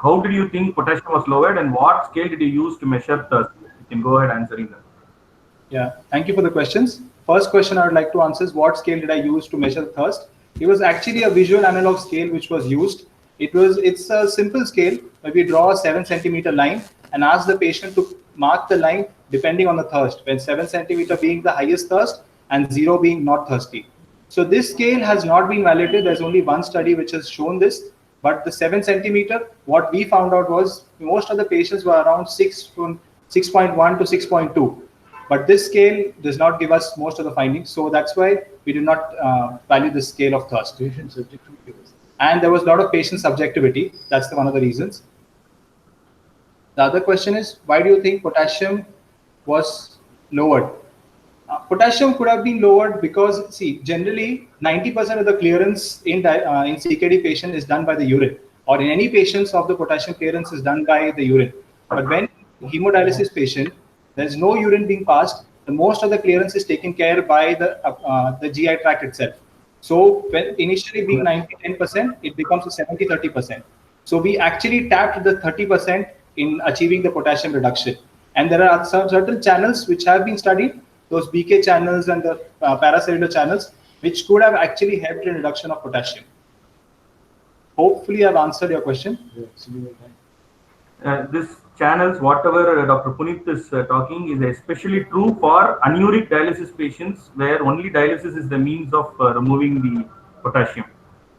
How did you think potassium was lowered, and what scale did you use to measure thirst? You can go ahead answering that. Yeah, thank you for the questions. First question I would like to answer is, what scale did I use to measure thirst? It was actually a visual analog scale which was used. It's a simple scale where we draw a 7 centimeter line and ask the patient to mark the line depending on the thirst, when 7 centimeter being the highest thirst and 0 being not thirsty. So this scale has not been validated. There's only one study which has shown this. But the 7 centimeter, what we found out was most of the patients were around 6.1 to 6.2. But this scale does not give us most of the findings. So that's why we do not value the scale of thirst. And there was a lot of patient subjectivity. That's one of the reasons. The other question is, why do you think potassium was lowered? Potassium could have been lowered because, see, generally 90% of the clearance in CKD patient is done by the urine, or in any patients of the potassium clearance is done by the urine. But when hemodialysis patient, there's no urine being passed, the most of the clearance is taken care by the GI tract itself. So when initially being 90-10%, it becomes a 70-30%. So we actually tapped the 30% in achieving the potassium reduction. And there are some certain channels which have been studied, those BK channels and the paracellular channels, which could have actually helped in reduction of potassium. Hopefully I've answered your question. This channels, whatever Dr. Puneet is talking, is especially true for anuric dialysis patients, where only dialysis is the means of removing the potassium.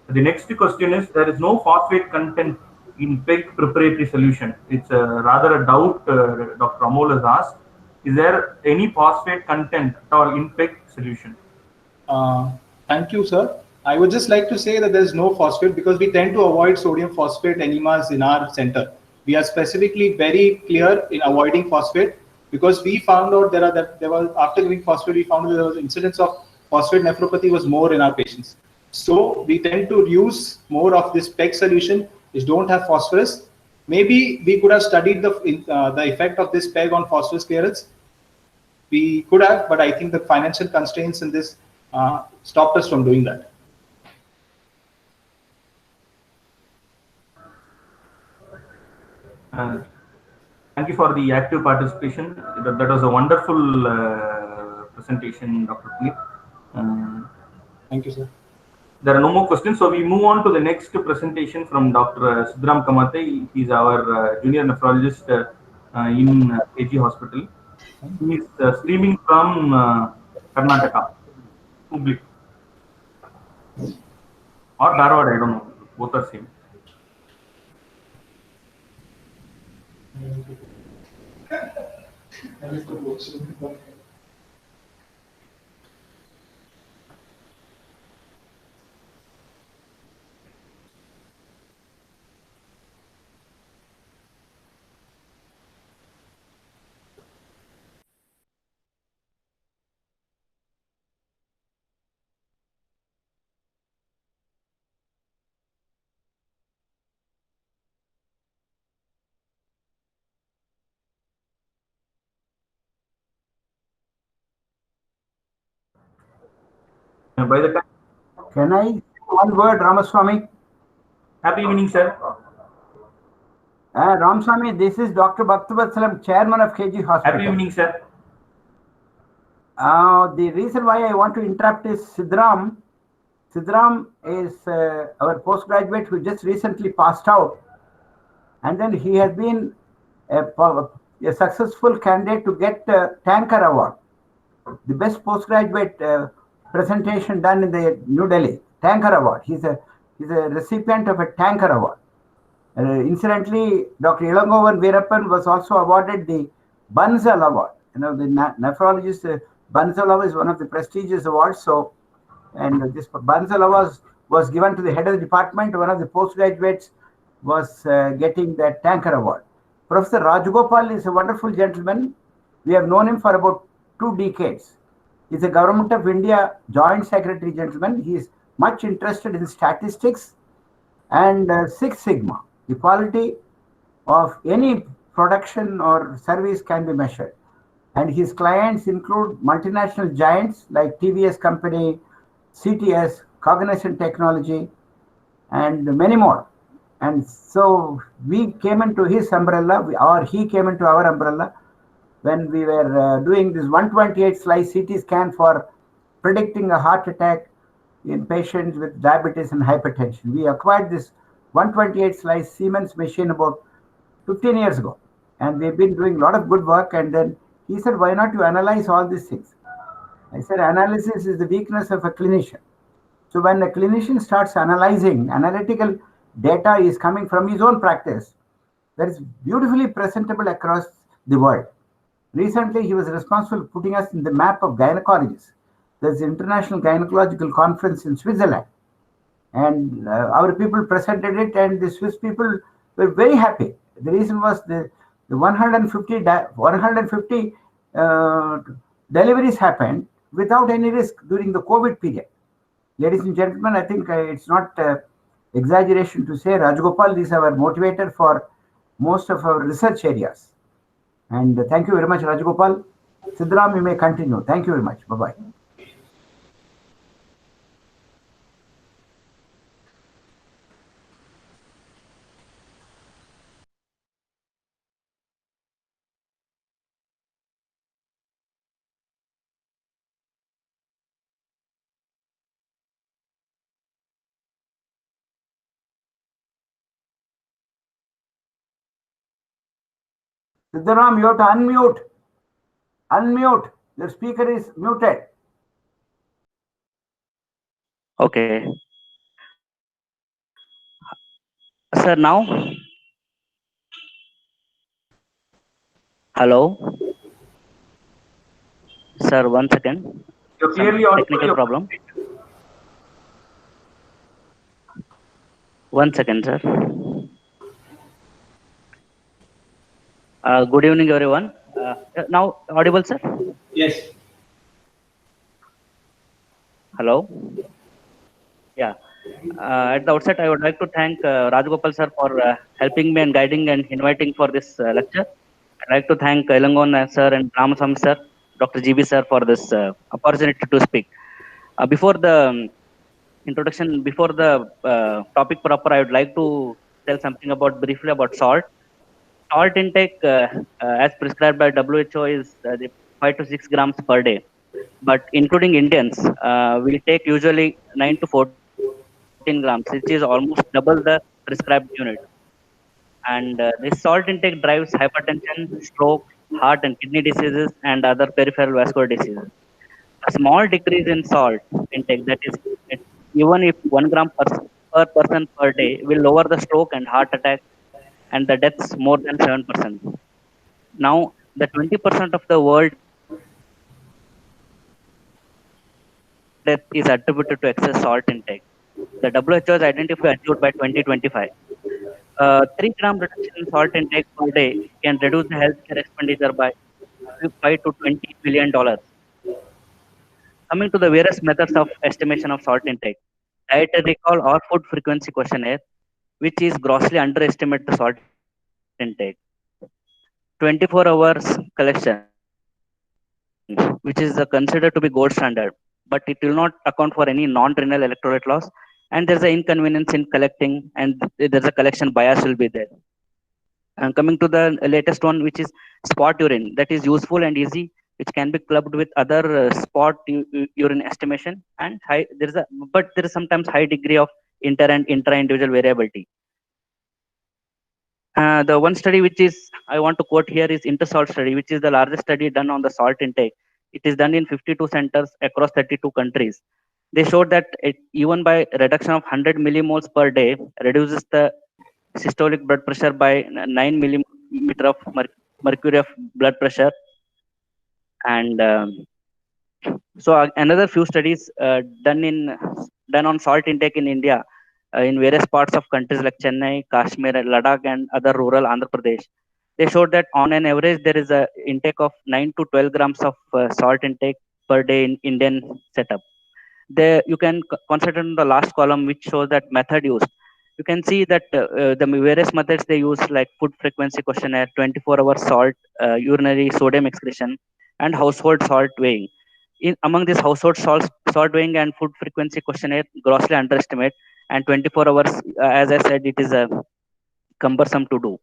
The next question is, there is no phosphate content in PEG preparatory solution. It's rather a doubt Dr. Amol has asked. Is there any phosphate content at all in PEG solution? Thank you, sir. I would just like to say that there's no phosphate because we tend to avoid sodium phosphate enemas in our center. We are specifically very clear in avoiding phosphate because we found out there was after giving phosphate, we found that there was incidence of phosphate nephropathy was more in our patients. So we tend to use more of this PEG solution which don't have phosphorus. Maybe we could have studied the effect of this PEG on phosphorus clearance. We could have, but I think the financial constraints in this stopped us from doing that. Thank you for the active participation. That was a wonderful presentation, Dr. Puneet. Thank you, sir. There are no more questions, so we move on to the next presentation from Dr. Sidram Kamate. He's our junior nephrologist in AG Hospital. He is streaming from Karnataka, Hubli. Or Dharwad, I don't know. Both are same. By the time, Can I say one word, Ramaswamy? happy evening, sir. Ramaswamy, this is Dr. Bhaktavasalam, chairman of KG Hospital. Happy evening, sir. The reason why I want to interrupt is Sidram. Sidram is our postgraduate who just recently passed out, and then he has been a successful candidate to get a Tanker Award, the best postgraduate presentation done in the New Delhi Tanker Award. He's a recipient of a Tanker Award. Incidentally, Dr. Ilangovan Veerappan was also awarded the Bansal Award. You know, the nephrologist Bansal Award is one of the prestigious awards. So, and this Bansal Award was given to the head of the department. One of the postgraduates was getting that Tanker Award. Professor Rajagopal is a wonderful gentleman. We have known him for about 2 decades. He's a Government of India Joint Secretary gentleman. He is much interested in statistics and Six Sigma. The quality of any production or service can be measured. And his clients include multinational giants like TVS company, CTS, Cognizant Technology, and many more. And so we came into his umbrella, or he came into our umbrella when we were doing this 128 slice CT scan for predicting a heart attack in patients with diabetes and hypertension. We acquired this 128 slice Siemens machine about 15 years ago, and we've been doing a lot of good work. And then he said, why not you analyze all these things? I said, analysis is the weakness of a clinician. So when a clinician starts analyzing, analytical data is coming from his own practice that is beautifully presentable across the world. Recently, he was responsible for putting us in the map of gynecologists. There's the International Gynecological Conference in Switzerland. And our people presented it, and the Swiss people were very happy. The reason was the 150 deliveries happened without any risk during the COVID period. Ladies and gentlemen, I think it's not exaggeration to say Rajagopal is our motivator for most of our research areas. And thank you very much, Rajagopal. Sidram, you may continue. Thank you very much. Bye-bye. Sidram, you have to unmute. Unmute. The speaker is muted. Okay. Sir, now? Hello? Sir, 1 second. You're Some clearly audible. technical problem. 1 second, sir. Good evening, everyone. Now, audible, sir? Yes. Hello? Yeah. At the outset, I would like to thank Rajagopal sir for helping me and guiding and inviting for this lecture. I'd like to thank Ilangon sir and Ramaswamy sir, Dr. GB sir for this opportunity to speak. Before the introduction, before the topic proper, I would like to tell something about briefly about salt. Salt intake, as prescribed by WHO, is 5 to 6 grams per day. But including Indians, we take usually 9 to 14 grams, which is almost double the prescribed unit. And this salt intake drives hypertension, stroke, heart and kidney diseases, and other peripheral vascular diseases. A small decrease in salt intake, that is, even if 1 gram per person per day, will lower the stroke and heart attack and the deaths more than 7%. Now, the 20% of the world death is attributed to excess salt intake. The WHO has identified achieved by 2025. 3 gram reduction in salt intake per day can reduce the healthcare expenditure by $5 to $20 billion. Coming to the various methods of estimation of salt intake, dietary recall or food frequency questionnaire, which is grossly underestimate the salt intake. 24 hours collection, which is considered to be gold standard. but it will not account for any non-renal electrolyte loss. And there's an inconvenience in collecting, and there's a collection bias will be there. And coming to the latest one, which is spot urine, that is useful and easy, which can be clubbed with other urine estimation. And but there is sometimes high degree of inter and intra individual variability. The one study which is I want to quote here is InterSalt study, which is the largest study done on the salt intake. It is done in 52 centers across 32 countries. They showed that even by reduction of 100 millimoles per day reduces the systolic blood pressure by 9 millimeter of mercury of blood pressure. And so another few studies done on salt intake in India, in various parts of countries like Chennai, Kashmir, Ladakh, and other rural Andhra Pradesh. They showed that on an average there is a intake of 9 to 12 grams of salt intake per day in Indian setup. There you can consider in the last column, which shows that method used. You can see that the various methods they use, like food frequency questionnaire, 24-hour salt urinary sodium excretion, and household salt weighing. Among these household salt weighing and food frequency questionnaire grossly underestimate, and 24 hours, as I said, it is cumbersome to do.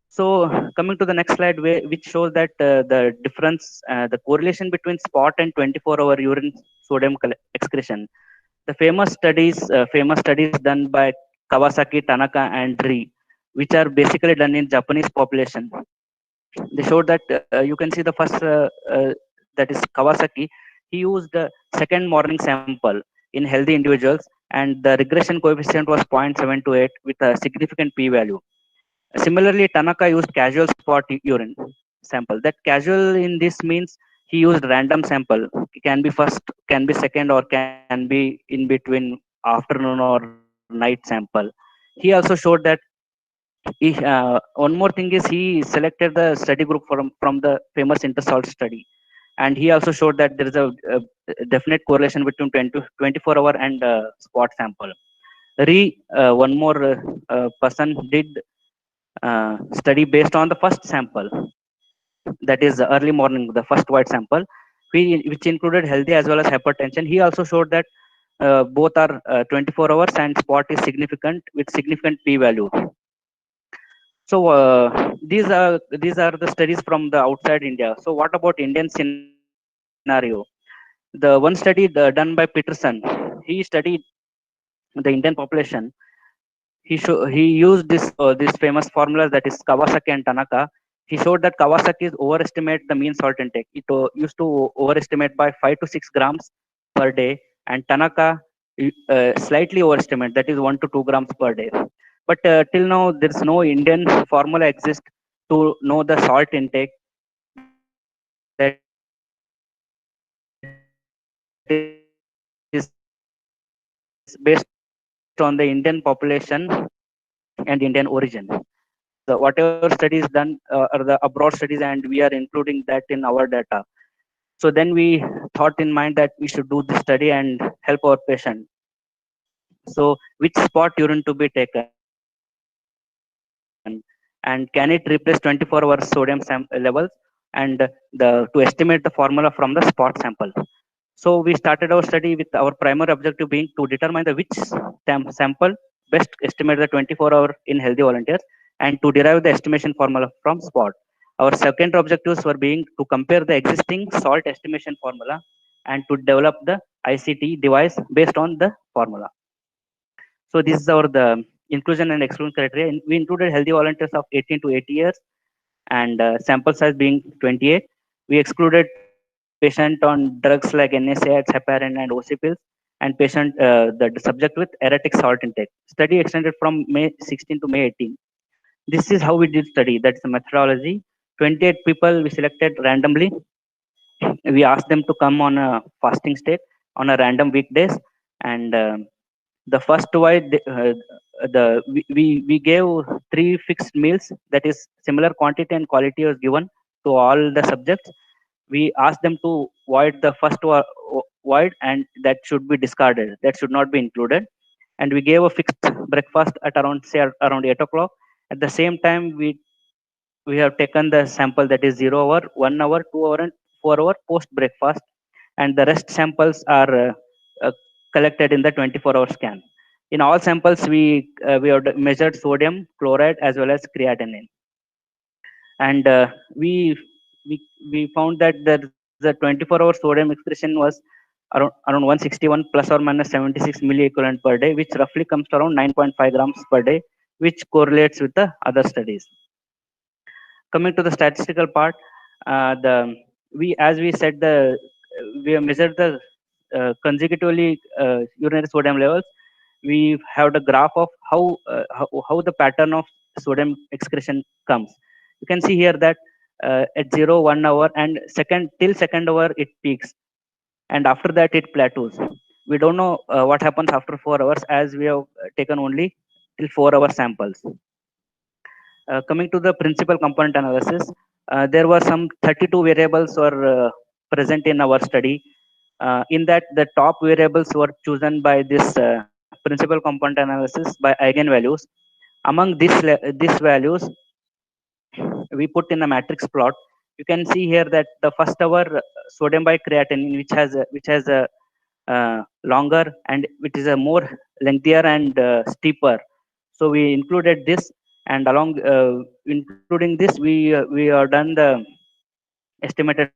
So coming to the next slide, which shows that the difference, the correlation between spot and 24-hour urine sodium excretion. The famous studies done by Kawasaki, Tanaka, and Ri, which are basically done in Japanese population. They showed that you can see the first, that is Kawasaki. He used the second morning sample in healthy individuals, and the regression coefficient was 0.728 with a significant p-value. Similarly, Tanaka used casual spot urine sample. That casual in this means he used random sample. It can be first, can be second, or can be in between afternoon or night sample. He also showed that one more thing is he selected the study group from the famous InterSalt study, and he also showed that there is a definite correlation between 24-hour and spot sample. One more person did study based on the first sample, that is early morning, the first white sample, which included healthy as well as hypertension. He also showed that both are 24 hours, and spot is significant with significant p-value. So these are the studies from the outside India. So what about Indian scenario? The one study done by Peterson, he studied the Indian population. He used this famous formulas, that is Kawasaki and Tanaka. He showed that Kawasaki is overestimate the mean salt intake. It used to overestimate by 5 to 6 grams per day, and Tanaka slightly overestimate, that is 1 to 2 grams per day. But till now there is no Indian formula exist to know the salt intake that is based on the Indian population and the Indian origin. So whatever studies done, whatever studies done are the abroad studies, and we are including that in our data. So then we thought in mind that we should do this study and help our patient. So which spot urine to be taken, and can it replace 24-hour sodium levels, and to estimate the formula from the spot sample. So we started our study with our primary objective being to determine the which sample best estimate the 24-hour in healthy volunteers, and to derive the estimation formula from spot. Our second objectives were being to compare the existing salt estimation formula and to develop the ICT device based on the formula. So this is our the inclusion and exclusion criteria. We included healthy volunteers of 18 to 80 years, and sample size being 28. We excluded patient on drugs like NSAIDs, heparin, and OC pills, and the subject with erratic salt intake. Study extended from May 16 to May 18. This is how we did study. That's the methodology. 28 people we selected randomly. We asked them to come on a fasting state on a random weekdays, and the first while we gave three fixed meals, that is similar quantity and quality was given to all the subjects. We asked them to void the first void, and that should be discarded, that should not be included. And we gave a fixed breakfast at around, say, around 8 o'clock. At the same time, we have taken the sample, that is 0 hour, 1 hour, 2 hour, and 4 hour post breakfast, and the rest samples are collected in the 24-hour scan. In all samples, we have measured sodium, chloride, as well as creatinine, and we we found that the 24-hour sodium excretion was around 161 plus or minus 76 milliequivalent per day, which roughly comes to around 9.5 grams per day, which correlates with the other studies. Coming to the statistical part, the we as we said the we have measured the consecutively urinary sodium levels. We have the graph of how the pattern of sodium excretion comes. You can see here that at 0 1 hour and second hour it peaks, and after that it plateaus. We don't know what happens after 4 hours, as we have taken only till 4-hour samples. Coming to the principal component analysis, there were some 32 variables were present in our study. In that, the top variables were chosen by this principal component analysis by eigenvalues. Among these values, we put in a matrix plot. You can see here that the first hour sodium by creatinine, which has a longer and which is a more lengthier and steeper. So we included this, and along including this, we have done the estimated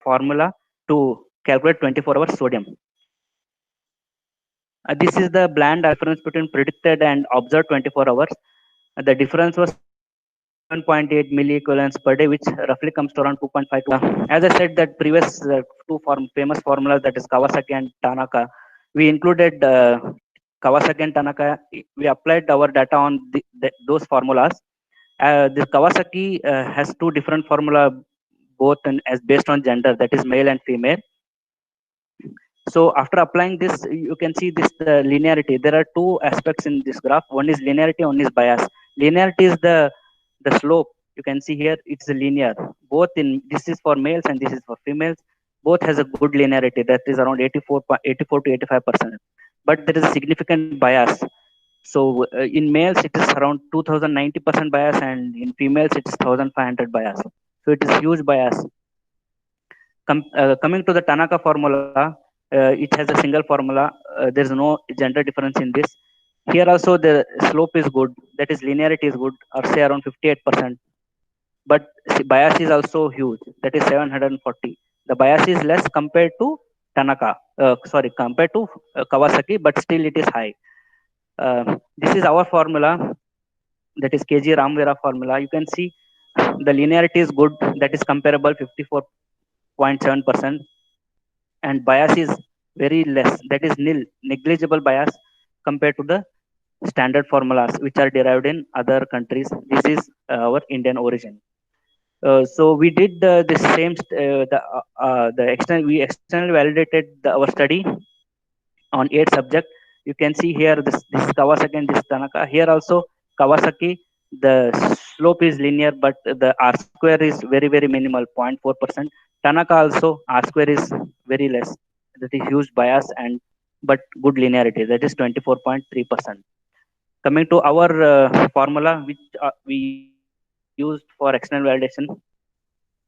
formula to calculate 24-hour sodium. This is the bland difference between predicted and observed 24 hours. The difference was 7.8 milliequivalents per day, which roughly comes to around 2.5. As I said, that previous two famous formulas, that is Kawasaki and Tanaka, we included Kawasaki and Tanaka. We applied our data on those formulas. The Kawasaki has two different formula, both as based on gender, that is male and female. So after applying this, you can see this the linearity. There are two aspects in this graph. One is linearity, one is bias. Linearity is the slope. You can see here it's linear. Both in this is for males and this is for females. Both has a good linearity, that is around 84 to 85%. But there is a significant bias. So in males it is around 2090% bias, and in females it is 1500 bias. So it is huge bias. Coming to the Tanaka formula, it has a single formula. There is no gender difference in this. Here also the slope is good, that is linearity is good, or say around 58%. But bias is also huge, that is 740. The bias is less compared to compared to Kawasaki, but still it is high. This is our formula, that is KG Ramvera formula. You can see the linearity is good, that is comparable 54.7%, and bias is very less, that is nil, negligible bias compared to the standard formulas which are derived in other countries. This is our Indian origin. So we did the same we externally validated our study on 8 subjects. You can see here this is Kawasaki and this Tanaka. Here also Kawasaki, the slope is linear, but the R square is very minimal, 0.4%. Tanaka also R square is very less, that is huge bias, and but good linearity, that is 24.3%. Coming to our formula, which we used for external validation,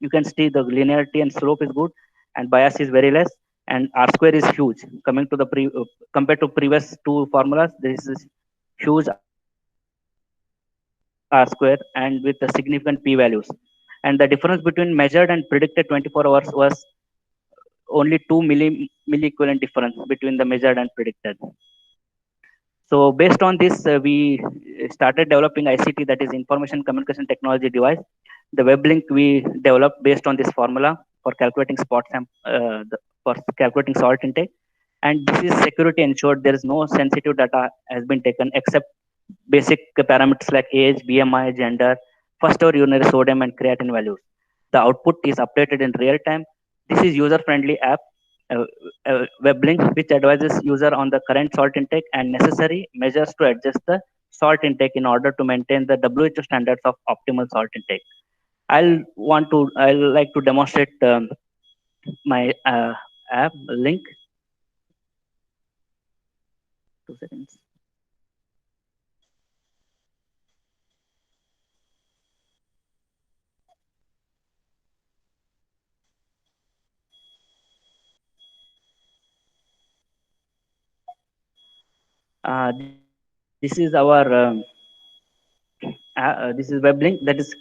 you can see the linearity and slope is good, and bias is very less, and R square is huge. Coming to the compared to previous two formulas, this is huge R square and with the significant p values. And the difference between measured and predicted 24 hours was only 2 milliequivalent difference between the measured and predicted. So based on this, we started developing ICT, that is Information Communication Technology device. The web link we developed based on this formula for calculating for calculating salt intake, and this is security ensured. There is no sensitive data has been taken except basic parameters like age, BMI, gender, first hour urinary sodium and creatinine values. The output is updated in real time. This is user friendly app, web link which advises user on the current salt intake and necessary measures to adjust the salt intake in order to maintain the WHO standards of optimal salt intake. I'll like to demonstrate my app link. 2 seconds. This is our this is web link that is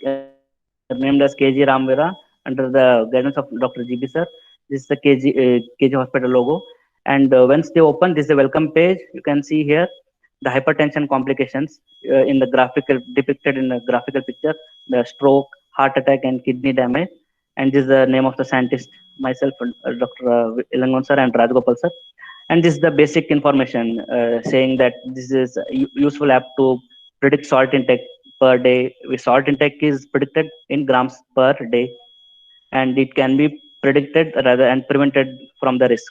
named as KG Ramvira under the guidance of Dr. GB sir. This is the KG hospital logo, and once they open, this is a welcome page. You can see here the hypertension complications in the graphical depicted in the graphical picture, the stroke, heart attack, and kidney damage. And this is the name of the scientist, myself, Dr. Ilangon sir, and Rajgopal sir. And this is the basic information saying that this is a useful app to predict salt intake per day. Salt intake is predicted in grams per day, and it can be predicted rather and prevented from the risk.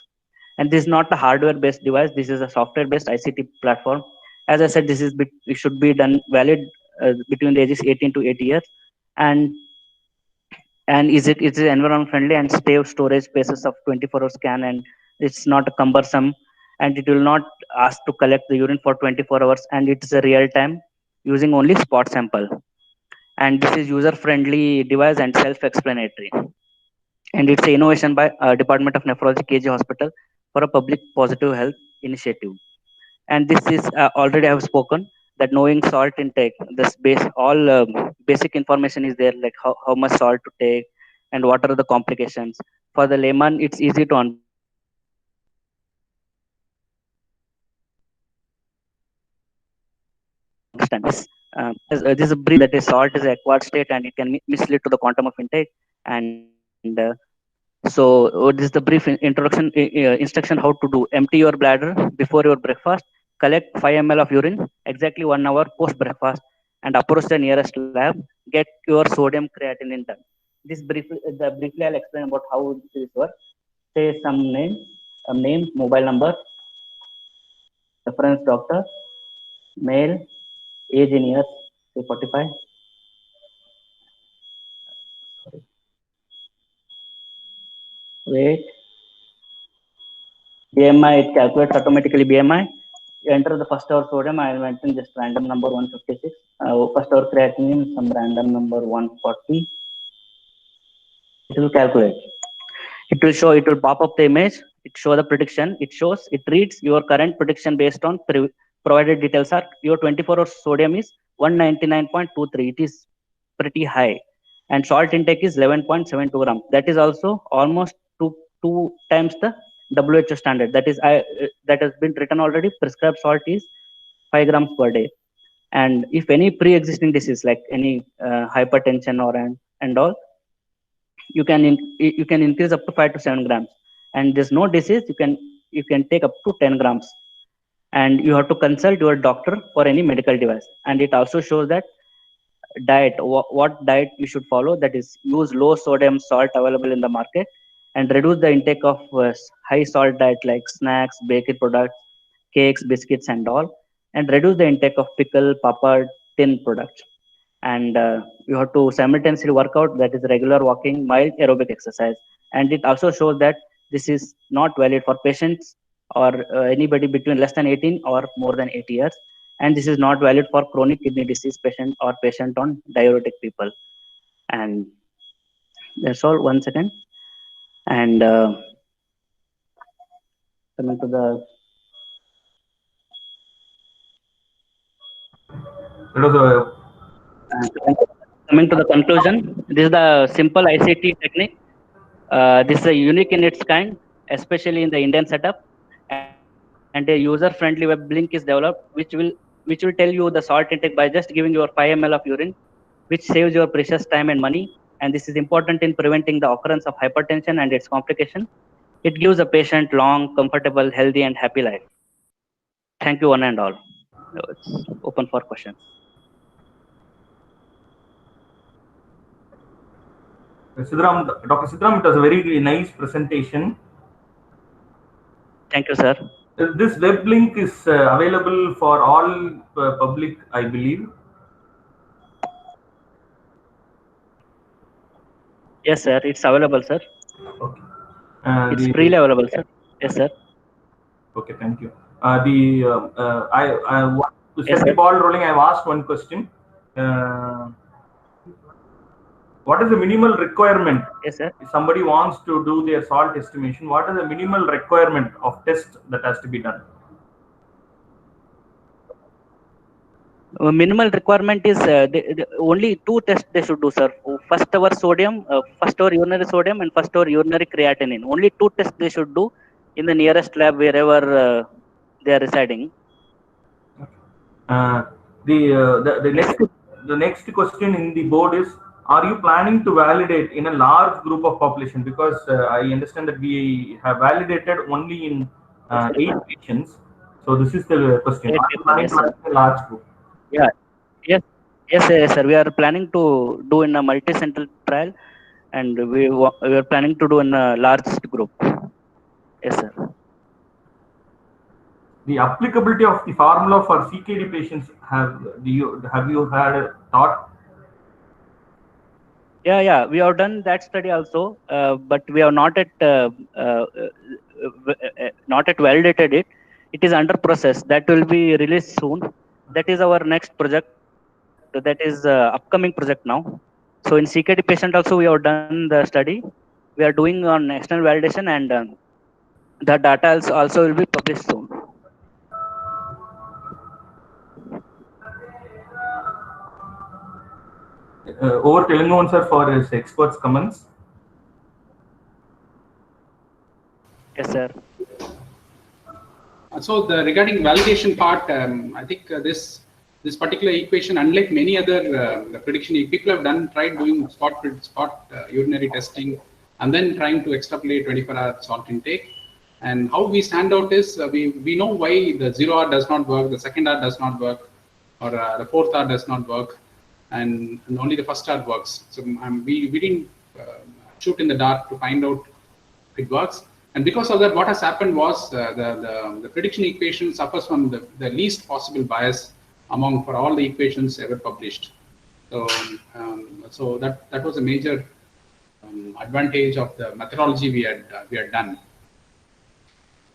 And this is not a hardware-based device. This is a software-based ICT platform. As I said, it should be done valid between the ages 18 to 80 years, and is environment friendly and save storage spaces of 24-hour scan, and it's not cumbersome, and it will not ask to collect the urine for 24 hours, and it's a real time using only spot sample. And this is user friendly device and self explanatory, and it's an innovation by Department of Nephrology KG Hospital for a public positive health initiative. And this is already I have spoken that knowing salt intake, this base all basic information is there, like how much salt to take and what are the complications. For the layman, it's easy to understand this. This is a brief that is salt is an acquired state and it can mislead to the quantum of intake. And so this is the brief introduction instruction how to do. Empty your bladder before your breakfast. Collect 5 ml of urine exactly 1 hour post breakfast, and approach the nearest lab. Get your sodium creatinine done. This briefly I'll explain about how this works. Say some name, mobile number, reference doctor, male, age in years, say 45. Weight, BMI, it calculates automatically BMI. You enter the first hour sodium, I will mention just random number 156. First hour creatinine, some random number 140. It will calculate. It will pop up the image. It show the prediction. It reads your current prediction based on provided details are your 24-hour sodium is 199.23. It is pretty high. And salt intake is 11.72 grams. That is also almost two times the WHO standard. That has been written already. Prescribed salt is 5 grams per day. And if any pre-existing disease like any hypertension or and all, you can increase up to 5 to 7 grams. And there's no disease, you can take up to 10 grams. And you have to consult your doctor for any medical device. And it also shows that diet, what diet you should follow, that is use low sodium salt available in the market, and reduce the intake of high salt diet like snacks, bakery products, cakes, biscuits, and all, and reduce the intake of pickle, papad, tin products. And you have to simultaneously work out, that is regular walking, mild aerobic exercise. And it also shows that this is not valid for patients or anybody between less than 18 or more than 80 years. And this is not valid for chronic kidney disease patient or patient on diuretic people. And that's all. 1 second. And coming to the coming to the conclusion, this is the simple ICT technique. This is unique in its kind, especially in the Indian setup. And a user-friendly web link is developed, which will tell you the salt intake by just giving your 5 ml of urine, which saves your precious time and money. And this is important in preventing the occurrence of hypertension and its complication. It gives a patient long, comfortable, healthy, and happy life. Thank you, one and all. It's open for questions. Dr. Sidram, it was a very nice presentation. Thank you, sir. This web link is available for all public, I believe. Yes, sir. It's available, sir. Okay. It's freely available, sir. Yes, sir. Okay, thank you. I want to set the ball rolling. I've asked one question. What is the minimal requirement? Yes, sir. If somebody wants to do their salt estimation, what is the minimal requirement of test that has to be done? Minimal requirement is only 2 tests they should do, sir. First our sodium, first our urinary sodium, and first our urinary creatinine. Only 2 tests they should do in the nearest lab wherever they are residing. Uh, Yes, the next question in the board is: are you planning to validate in a large group of population? Because I understand that we have validated only in yes, sir. 8 patients. So this is the question: 8 are you people, planning yes, to sir. validate a large group? Yeah, yes, yes, sir. We are planning to do in a multi-center trial, and we are planning to do in a large group. Yes, sir. The applicability of the formula for CKD patients, have you had a thought? Yeah, we have done that study also, but we have not yet validated it. It is under process. That will be released soon. That is our next project. That is upcoming project now. So in CKD patient also we have done the study. We are doing on external validation, and the data also will be published soon. Over Telengon sir for his experts comments. Yes, sir. So regarding validation part, I think this particular equation, unlike many other prediction, people have tried doing spot urinary testing and then trying to extrapolate 24-hour salt intake. And how we stand out is we know why the 0 hour does not work, the second hour does not work, or the fourth hour does not work, and only the first hour works. So we didn't shoot in the dark to find out if it works. And because of that, what has happened was the prediction equation suffers from the least possible bias for all the equations ever published. So that was a major advantage of the methodology we had done.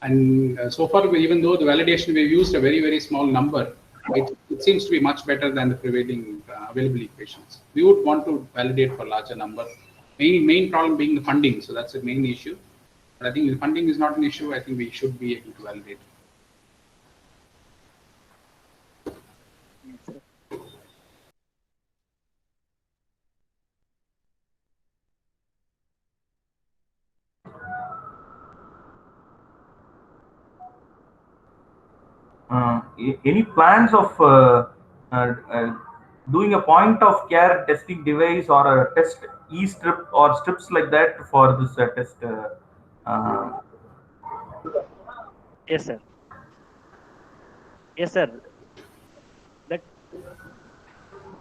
And so far, even though the validation we've used a very small number, it seems to be much better than the prevailing available equations. We would want to validate for larger number. Main problem being the funding, so that's the main issue. But I think the funding is not an issue. I think we should be able to validate. Yes, sir. Any plans of doing a point of care testing device or a test e-strip or strips like that for this test? Yes, sir. Yes, sir. That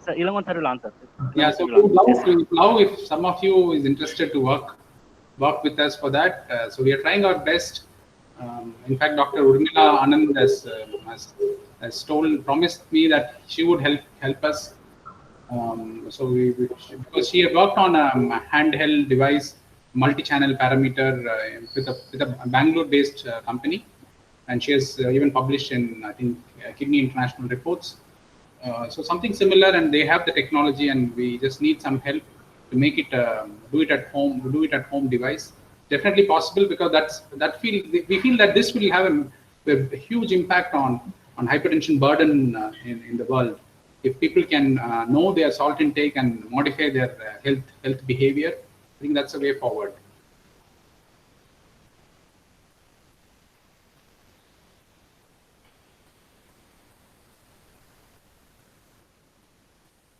sir, Ilangon sir will answer. Yeah, Ilangon so sir will answer. we would love if some of you is interested to work with us for that. So we are trying our best. In fact, Dr. Urmila Anand has promised me that she would help us. So because she had worked on a handheld device, multi-channel parameter with a Bangalore-based company, and she has even published in, I think, Kidney International Reports. So something similar, and they have the technology, and we just need some help to make it do it at home device. Definitely possible, because we feel that this will have a huge impact on hypertension burden in the world. If people can know their salt intake and modify their health behavior, I think that's a way forward.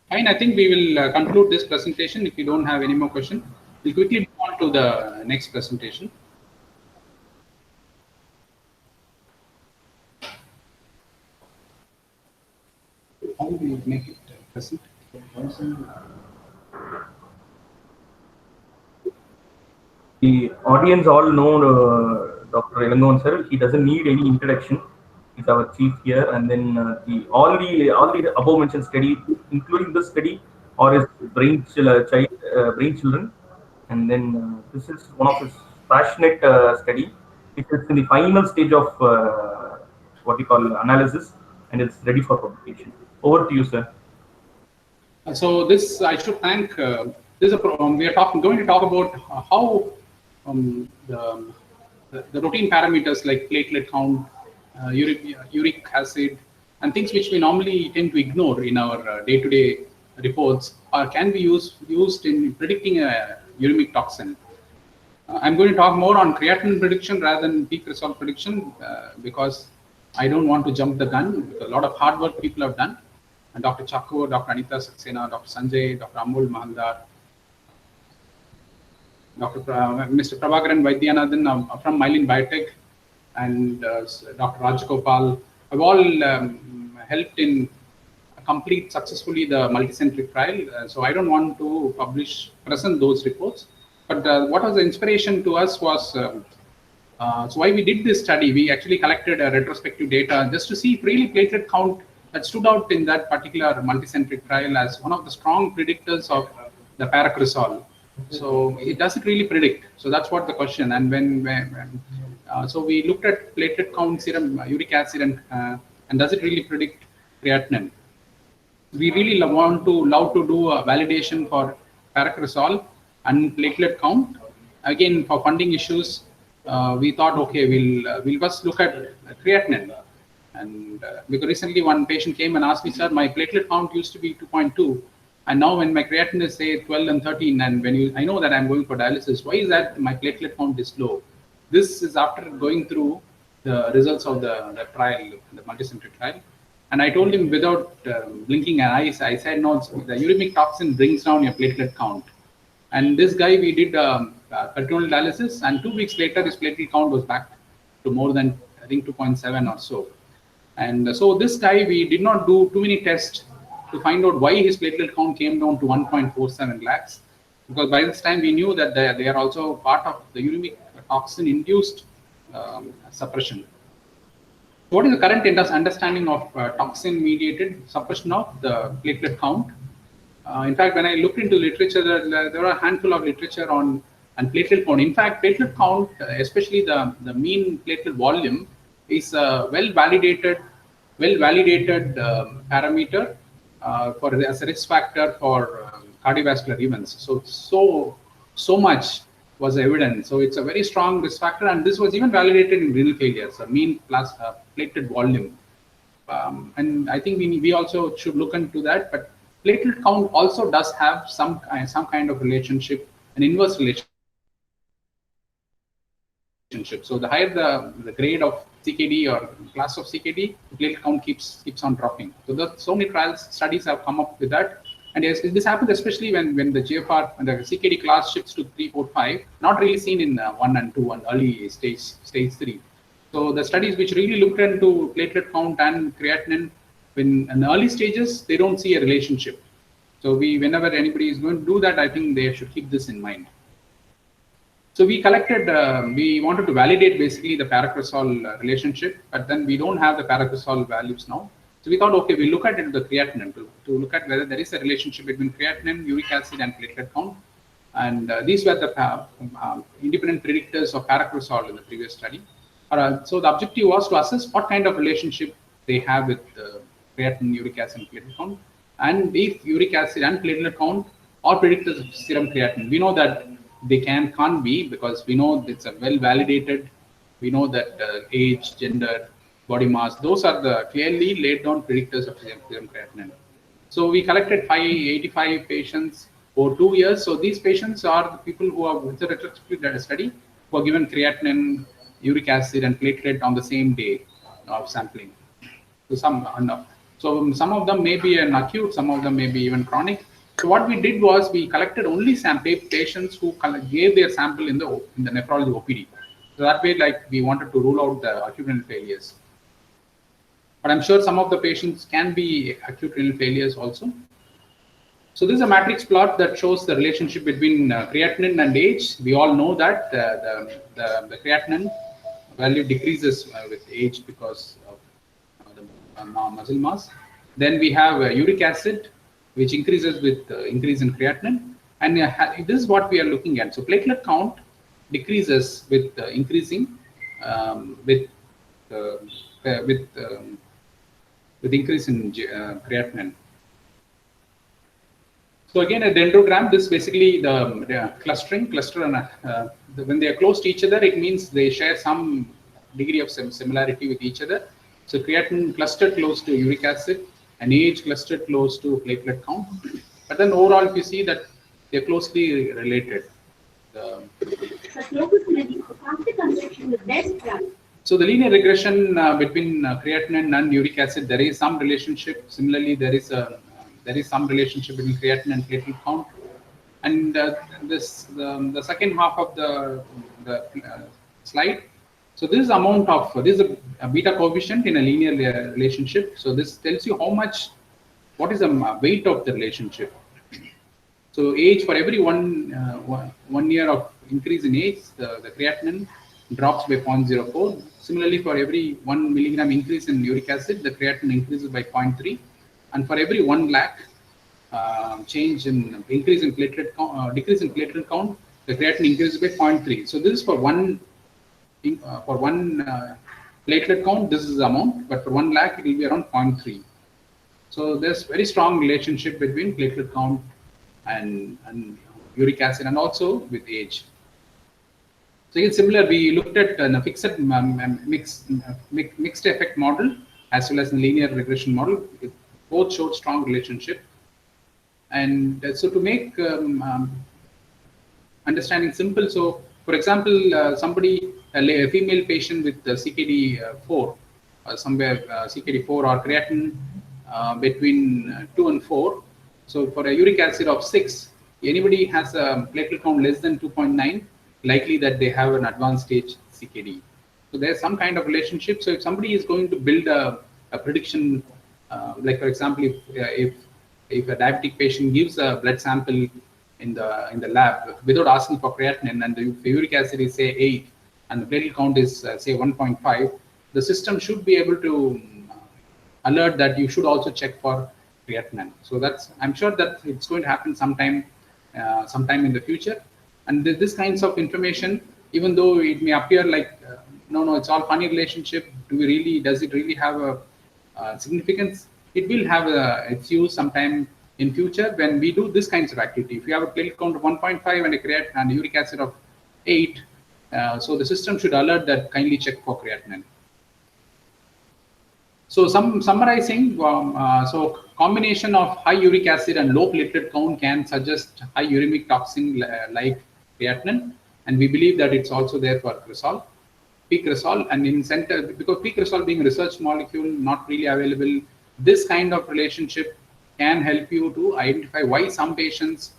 Fine, I think we will conclude this presentation. If you don't have any more questions, we'll quickly move on to the next presentation. How do we make it present? The audience all know Dr. Ilangon sir. He doesn't need any introduction. He's our chief here, and then all the above mentioned study, including this study, or his brain children, and then this is one of his passionate study. It is in the final stage of what we call analysis, and it's ready for publication. Over to you, sir. So this, I should thank. This is a program we are going to talk about how the routine parameters like platelet count, uric acid, and things which we normally tend to ignore in our day-to-day reports can be used in predicting a uremic toxin. I'm going to talk more on creatinine prediction rather than peak resolve prediction because I don't want to jump the gun. Because a lot of hard work people have done. And Dr. Chakur, Dr. Anita Saxena, Dr. Sanjay, Dr. Amol Mahaldar, Mr. Prabhakaran Vaidyanathan from Myelin Biotech, and Dr. Rajagopal have all helped in complete successfully the multicentric trial. So I don't want to present those reports. But what was the inspiration to us was, so why we did this study, we actually collected retrospective data just to see really platelet count that stood out in that particular multicentric trial as one of the strong predictors of the paracrisol. So it doesn't really predict. So that's what the question. And so we looked at platelet count, serum uric acid, and does it really predict creatinine? We really love to do a validation for paracrisol and platelet count. Again, for funding issues, we thought, okay, we'll first look at creatinine. And because recently one patient came and asked me, sir, my platelet count used to be 2.2. And now when my creatinine is say 12 and 13, and I know that I'm going for dialysis, why is that my platelet count is low? This is after going through the results of the trial, the multicentric trial. And I told him without blinking an eye, I said, no, the uremic toxin brings down your platelet count. And this guy, we did peritoneal dialysis, and 2 weeks later, his platelet count was back to more than, I think, 2.7 or so. And so this guy, we did not do too many tests to find out why his platelet count came down to 1.47 lakhs. Because by this time, we knew that they are also part of the uremic toxin-induced suppression. What is the current understanding of toxin-mediated suppression of the platelet count? In fact, when I looked into literature, there are a handful of literature on platelet count. In fact, platelet count, especially the mean platelet volume, is a well-validated parameter as a risk factor for cardiovascular events. So much was evident. So it's a very strong risk factor, and this was even validated in renal failure. So mean plus platelet volume, and I think we also should look into that. But platelet count also does have some kind of relationship, an inverse relationship. So the higher the grade of CKD or class of CKD, the platelet count keeps on dropping. So so many studies have come up with that. And yes, this happens especially when the GFR and the CKD class shifts to 3, 4, 5, not really seen in 1 and 2 and early stage 3. So the studies which really looked into platelet count and creatinine, when in early stages, they don't see a relationship. So whenever anybody is going to do that, I think they should keep this in mind. So we collected, we wanted to validate basically the paracrisol relationship, but then we don't have the paracrisol values now. So we thought, okay, we look at it the creatinine to look at whether there is a relationship between creatinine, uric acid, and platelet count. And these were the independent predictors of paracrisol in the previous study. So the objective was to assess what kind of relationship they have with creatinine, uric acid, and platelet count. And if uric acid and platelet count are predictors of serum creatinine, we know that they can't be, because we know it's a well-validated, we know that age, gender, body mass, those are the clearly laid down predictors of serum creatinine. So we collected 85 patients over 2 years. So these patients are the people who are with the retrospective study who are given creatinine, uric acid, and platelet on the same day of sampling. So some of them may be an acute, some of them may be even chronic. So what we did was we collected only patients who gave their sample in the nephrology OPD. So that way, like, we wanted to rule out the acute renal failures. But I'm sure some of the patients can be acute renal failures also. So this is a matrix plot that shows the relationship between creatinine and age. We all know that the creatinine value decreases with age because of the muscle mass. Then we have uric acid, which increases with increase in creatinine. And this is what we are looking at. So platelet count decreases with increasing with increase in creatinine. So again, a dendrogram, this is basically the cluster, and when they are close to each other, it means they share some degree of similarity with each other. So creatinine clustered close to uric acid and AH clustered close to platelet count. But then overall, if you see that they're closely related. So the linear regression between creatinine and uric acid, there is some relationship. Similarly, there is some relationship between creatinine and platelet count. And the second half of the slide. So this is a beta coefficient in a linear relationship. So this tells you what is the weight of the relationship. So age, for every one year of increase in age, the creatinine drops by 0.04. Similarly, for every 1 milligram increase in uric acid, the creatinine increases by 0.3. And for every 1 lakh decrease in platelet count, the creatinine increases by 0.3. So this is for one platelet count, this is the amount, but for 1 lakh, it will be around 0.3. So there's very strong relationship between platelet count and uric acid, and also with age. So again, similar, we looked at a fixed mixed effect model as well as a linear regression model. Both showed strong relationship. And so to make understanding simple, so for example, a female patient with CKD4, somewhere CKD4 or creatinine between 2 and 4. So for a uric acid of 6, anybody has a platelet count less than 2.9, likely that they have an advanced stage CKD. So there's some kind of relationship. So if somebody is going to build a prediction, like for example, if a diabetic patient gives a blood sample in the lab without asking for creatinine, and the uric acid is say 8 and the platelet count is say 1.5, the system should be able to alert that you should also check for creatinine. So I'm sure that it's going to happen sometime in the future. And this kinds of information, even though it may appear like no, it's all funny relationship. Does it really have a significance? It will have its use sometime in future when we do this kinds of activity. If you have a platelet count of 1.5 and a creatinine and a uric acid of 8, so the system should alert that kindly check for creatinine. So summarizing, so combination of high uric acid and low platelet count can suggest high uremic toxin like creatinine, and we believe that it's also there for peak resol, and in center, because peak resol being a research molecule not really available, this kind of relationship can help you to identify why some patients,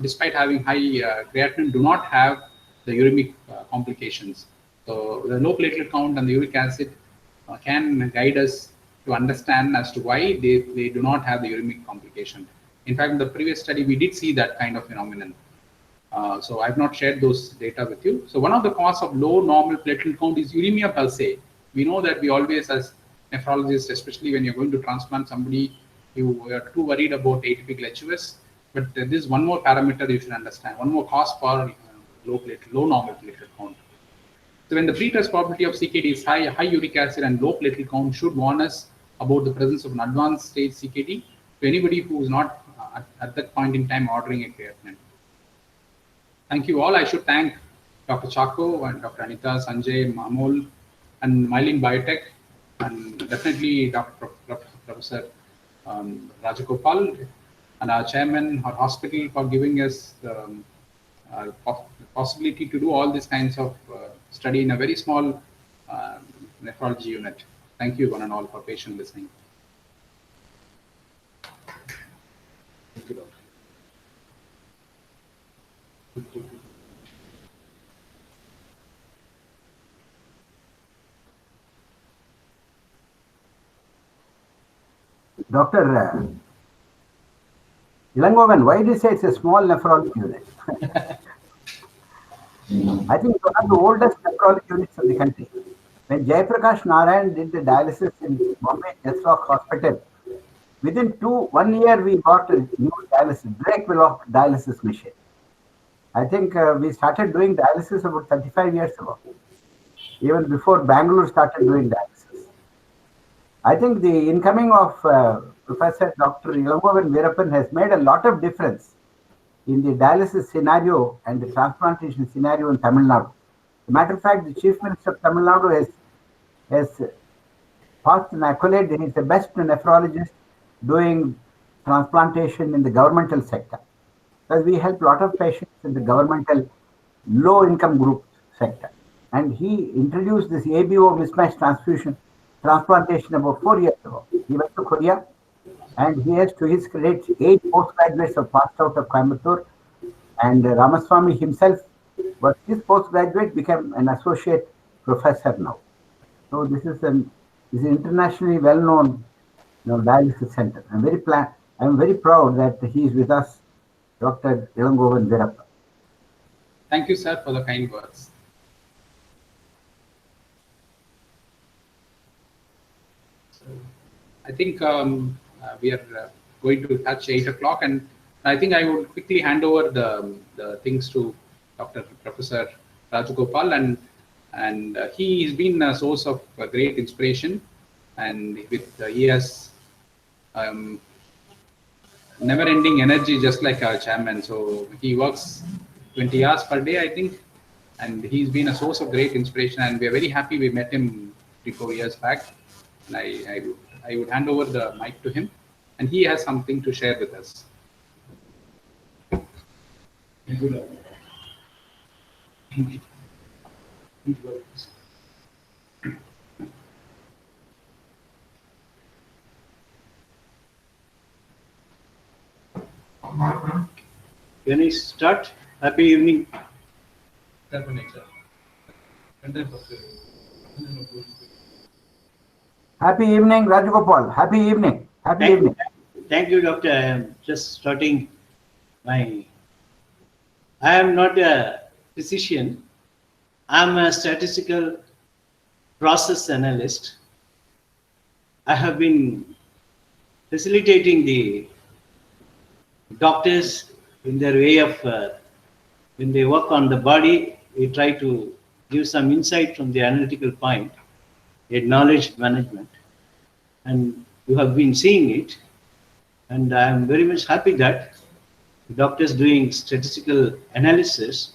despite having high creatinine, do not have the uremic complications. So the low platelet count and the uric acid can guide us to understand as to why they do not have the uremic complication. In fact, in the previous study, we did see that kind of phenomenon. So I've not shared those data with you. So one of the causes of low normal platelet count is uremia per se. We know that we always, as nephrologists, especially when you're going to transplant somebody, you are too worried about atypical HUS. But this is one more parameter you should understand, one more cause for low normal platelet count. So when the pretest probability of CKD is high uric acid and low platelet count should warn us about the presence of an advanced stage CKD to anybody who is not at that point in time ordering a creatinine. Thank you all. I should thank Dr. Chako and Dr. Anita, Sanjay, Amol, and Myelin Biotech, and definitely Dr. Professor Rajagopal, and our chairman, our hospital, for giving us the possibility to do all these kinds of study in a very small nephrology unit. Thank you one and all for patient listening. Thank you, Doctor. Dr. Ilangovan, why do you say it's a small nephrology unit? I think it's one of the oldest nephrology units in the country. When Jayaprakash Narayan did the dialysis in Bombay Jesrock Hospital, within 1 year we got a new brake block dialysis machine. I think we started doing dialysis about 35 years ago, even before Bangalore started doing dialysis. I think the incoming of Professor Dr. Ilangovan Veerappan has made a lot of difference in the dialysis scenario and the transplantation scenario in Tamil Nadu. As a matter of fact, the Chief Minister of Tamil Nadu has passed an accolade. He is the best nephrologist doing transplantation in the governmental sector. Because we help a lot of patients in the governmental low-income group sector. And he introduced this ABO mismatch transplantation about 4 years ago. He went to Korea, and he has, to his credit, 8 postgraduates have passed out of Coimbatore. And Ramaswamy himself was his postgraduate, became an associate professor now. So this is an internationally well-known dialysis center. I'm very proud that he is with us, Dr. Ilangovan Virappa. Thank you, sir, for the kind words. So, I think we are going to touch 8 o'clock, and I think I would quickly hand over the things to Dr. Professor Rajagopal, and he has been a source of great inspiration, and he has never-ending energy, just like our chairman. So he works 20 hours per day, I think, and he's been a source of great inspiration, and we are very happy we met him 3-4 years back. And I would hand over the mic to him, and he has something to share with us. Can I start? Happy evening. Happy evening, Rajagopal. Happy evening. Happy evening. Thank you, Doctor. I am just starting I am not a physician. I am a statistical process analyst. I have been facilitating the doctors in their way of when they work on the body, we try to give some insight from the analytical point, a knowledge management, and you have been seeing it, and I am very much happy that doctors doing statistical analysis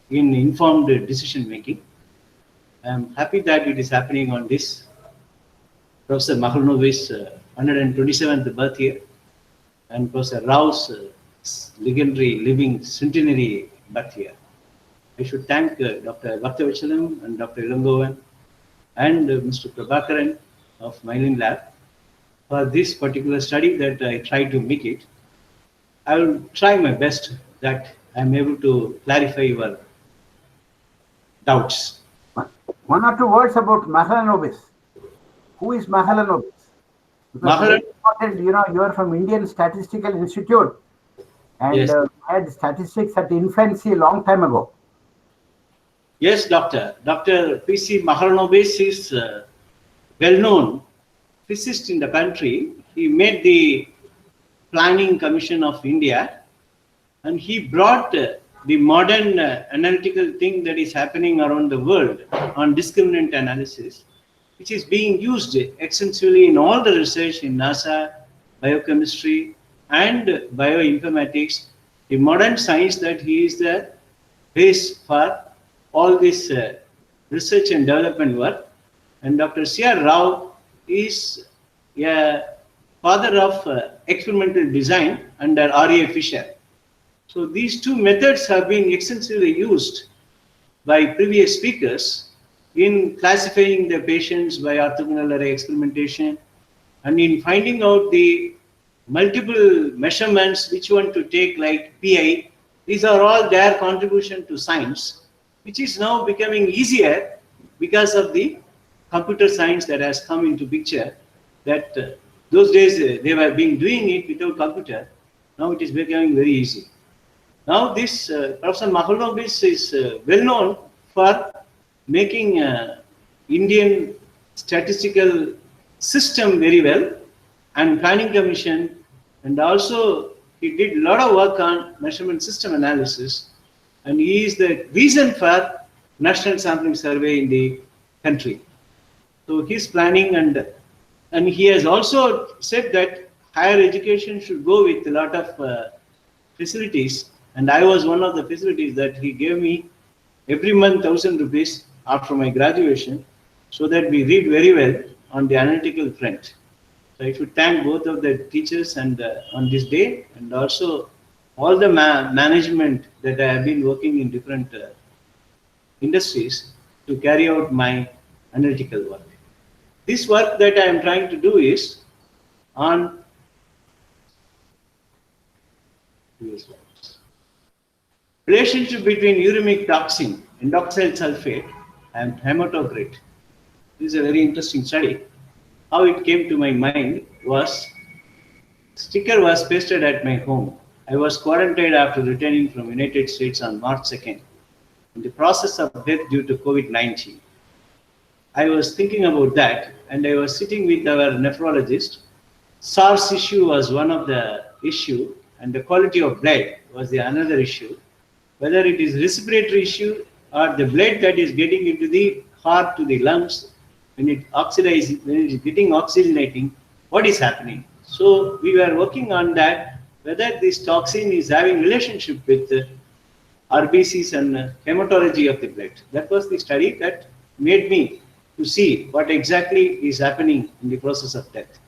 in informed decision making. I am happy that it is happening on this Professor Mahalnovic's 127th birth year, and Professor Rao's legendary living centenary birth year. I should thank Dr. Bhaktavachalam and Dr. Ilangovan and Mr. Prabhakaran of Myelin Lab for this particular study that I tried to make it. I will try my best that I am able to clarify your doubts. One or two words about Mahalanobis. Who is Mahalanobis? You are from Indian Statistical Institute, and yes. Had statistics at infancy a long time ago. Yes, Doctor. Dr. P.C. Mahalanobis is well-known physicist in the country. He made the Planning Commission of India, and he brought the modern analytical thing that is happening around the world on discriminant analysis, which is being used extensively in all the research in NASA, biochemistry, and bioinformatics, the modern science that he is the base for all this research and development work. And Dr. C.R. Rao is a father of experimental design under R.A. Fisher. So these two methods have been extensively used by previous speakers in classifying the patients by orthogonal array experimentation and in finding out the multiple measurements, which one to take, like PI. These are all their contribution to science, which is now becoming easier because of the computer science that has come into picture. That those days they were being doing it without computer. Now it is becoming very easy. Now this Professor Mahalanobis is well known for making Indian statistical system very well, and Planning Commission, and also he did a lot of work on measurement system analysis, and he is the reason for National Sampling Survey in the country. So he's planning, and he has also said that higher education should go with a lot of facilities, and I was one of the facilities that he gave me every month 1,000 rupees after my graduation, so that we read very well on the analytical front. So I should thank both of the teachers and on this day, and also all the management that I have been working in different industries to carry out my analytical work. This work that I am trying to do is on relationship between uremic toxin, endoxyl sulfate, and hematocrit. This is a very interesting study. How it came to my mind was, sticker was pasted at my home. I was quarantined after returning from United States on March 2nd, in the process of death due to COVID-19. I was thinking about that, and I was sitting with our nephrologist. SARS issue was one of the issue, and the quality of blood was the another issue. Whether it is respiratory issue or the blood that is getting into the heart to the lungs, when it oxidizes, when it is getting oxygenating, what is happening? So we were working on that, whether this toxin is having relationship with RBCs and hematology of the blood. That was the study that made me to see what exactly is happening in the process of death.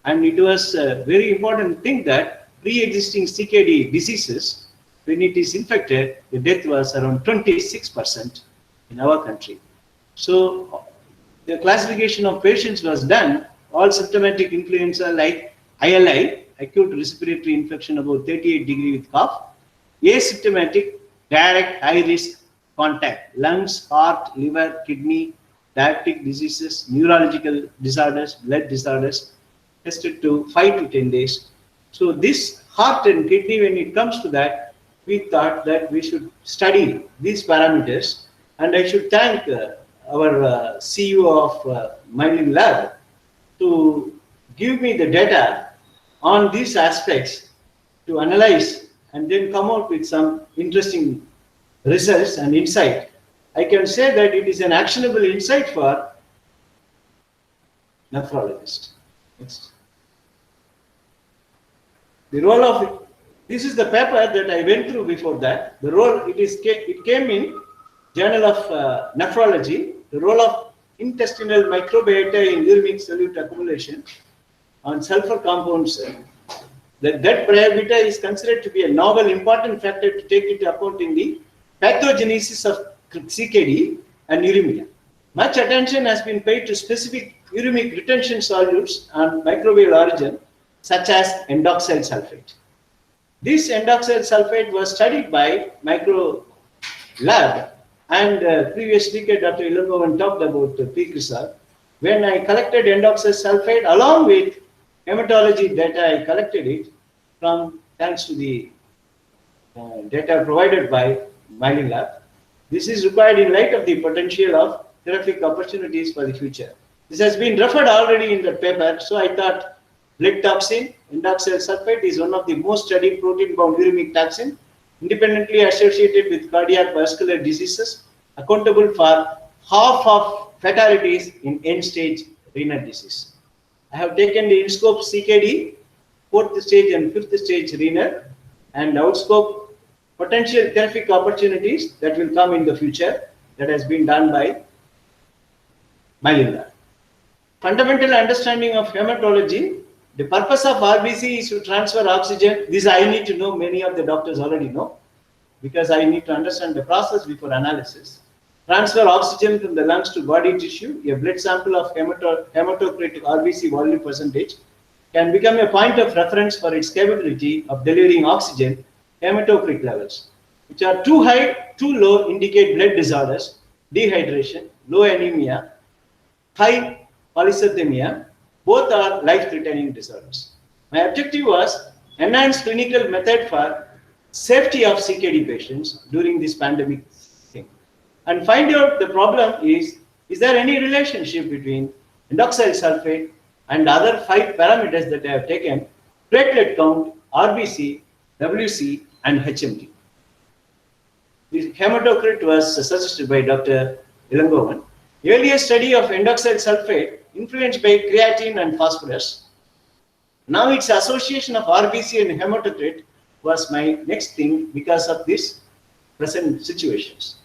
And it was a very important thing that pre-existing CKD diseases, when it is infected, the death was around 26% in our country. So the classification of patients was done, all symptomatic influenza like ILI, acute respiratory infection about 38 degree with cough, asymptomatic, direct high risk contact, lungs, heart, liver, kidney, diabetic diseases, neurological disorders, blood disorders, tested to 5 to 10 days. So this heart and kidney, when it comes to that, we thought that we should study these parameters, and I should thank our CEO of Mining Lab to give me the data on these aspects to analyze and then come out with some interesting results and insight. I can say that it is an actionable insight for nephrologist. Next. The role of, this is the paper that I went through before that. The role, it came in Journal of Nephrology, the role of intestinal microbiota in uremic solute accumulation on sulfur compounds. That biota is considered to be a novel important factor to take into account in the pathogenesis of CKD and uremia. Much attention has been paid to specific uremic retention solutes on microbial origin, such as endoxyl sulfate. This endoxyl sulfate was studied by micro lab, and previous speaker Dr. Ilangovan talked about the precursor. When I collected endoxyl sulfate along with hematology data, I collected it from, thanks to the data provided by Mining Lab. This is required in light of the potential of therapeutic opportunities for the future. This has been referred already in the paper, so I thought blood toxin, endoxyl sulfate, is one of the most studied protein-bound uremic toxin, independently associated with cardiac vascular diseases, accountable for half of fatalities in end-stage renal disease. I have taken the in-scope CKD, 4th stage and 5th stage renal, and outscope potential therapeutic opportunities that will come in the future, that has been done by Mining. Fundamental understanding of hematology. The purpose of RBC is to transfer oxygen. This I need to know, many of the doctors already know, because I need to understand the process before analysis. Transfer oxygen from the lungs to body tissue. A blood sample of hematocrit RBC volume percentage can become a point of reference for its capability of delivering oxygen. Hematocrit levels, which are too high, too low, indicate blood disorders, dehydration, low anemia, high polycythemia. Both are life-threatening disorders. My objective was enhance clinical method for safety of CKD patients during this pandemic thing, and find out the problem is there any relationship between endoxyl sulfate and other 5 parameters that I have taken: platelet count, RBC, WC, and HMT. The hematocrit was suggested by Dr. Ilangovan. Earlier study of endoxyl sulfate influenced by creatine and phosphorus. Now its association of RBC and hematocrit was my next thing because of this present situations.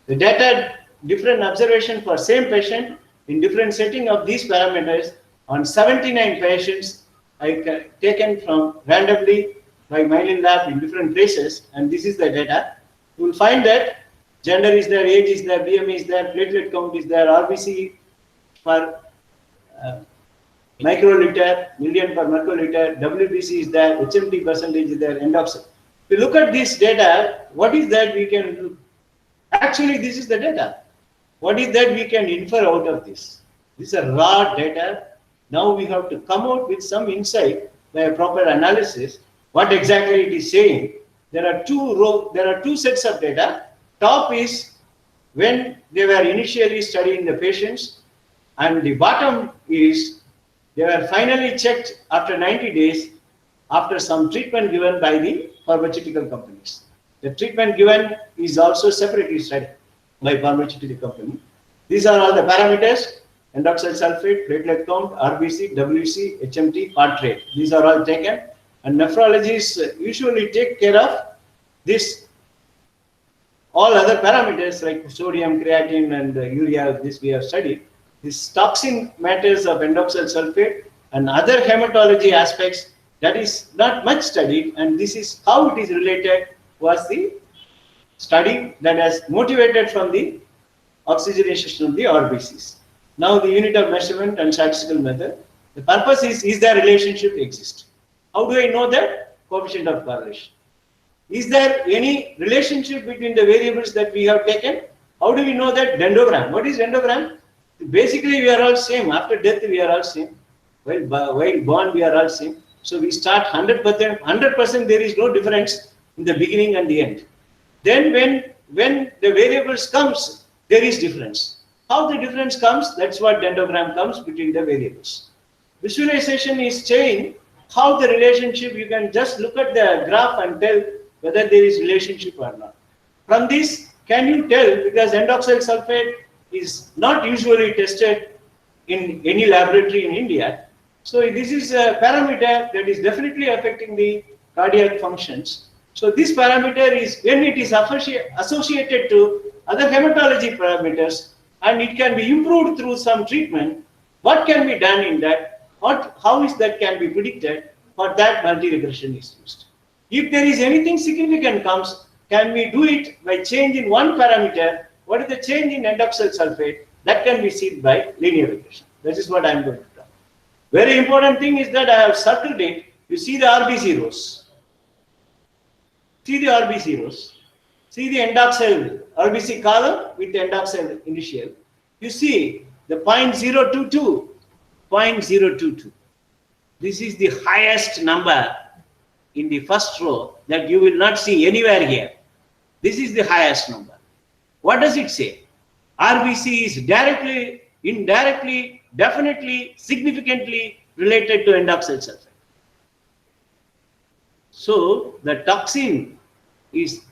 The data, different observation for same patient, in different setting of these parameters on 79 patients I taken from randomly by myelin lab in different places, and this is the data. You will find that gender is there, age is there, BMI is there, platelet count is there, RBC per microliter, million per microliter, WBC is there, HMT percentage is there, endoxin. If you look at this data, what is that we can do? Actually, this is the data. What is that we can infer out of this? These are raw data. Now we have to come out with some insight by a proper analysis. What exactly it is saying? There are two sets of data. Top is when they were initially studying the patients, and the bottom is they were finally checked after 90 days after some treatment given by the pharmaceutical companies. The treatment given is also separately studied by pharmaceutical company. These are all the parameters: endoxyl sulfate, platelet count, RBC, WC, HMT, heart rate. These are all taken, and nephrologists usually take care of this. All other parameters like sodium, creatinine, and urea, this we have studied. This toxin matters of endoxyl sulfate and other hematology aspects, that is not much studied, and this is how it is related was the study that has motivated from the oxygenation of the RBCs. Now the unit of measurement and statistical method. The purpose is there relationship exist? How do I know that? Coefficient of correlation. Is there any relationship between the variables that we have taken? How do we know that? Dendrogram. What is dendrogram? Basically, we are all same. After death, we are all same. While born, we are all same. So we start 100%. 100% there is no difference in the beginning and the end. Then when the variables comes, there is difference. How the difference comes? That's what dendrogram comes between the variables. Visualization is saying how the relationship. You can just look at the graph and tell whether there is relationship or not. From this, can you tell, because endoxyl sulfate is not usually tested in any laboratory in India. So this is a parameter that is definitely affecting the cardiac functions. So this parameter is when it is associated to other hematology parameters, and it can be improved through some treatment. What can be done in that? How is that can be predicted? For that, multi-regression is used. If there is anything significant comes, can we do it by change in one parameter? What is the change in endoxyl sulfate? That can be seen by linear regression. That is what I am going to talk. Very important thing is that I have circled it. You see the RBC rows. See the RBC rows. See the endoxyl RBC column with the endoxyl initial. You see the 0.022. 0.022. This is the highest number in the first row that you will not see anywhere here. This is the highest number. What does it say? RBC is directly, indirectly, definitely, significantly related to endoxyl sulfate. So the toxin is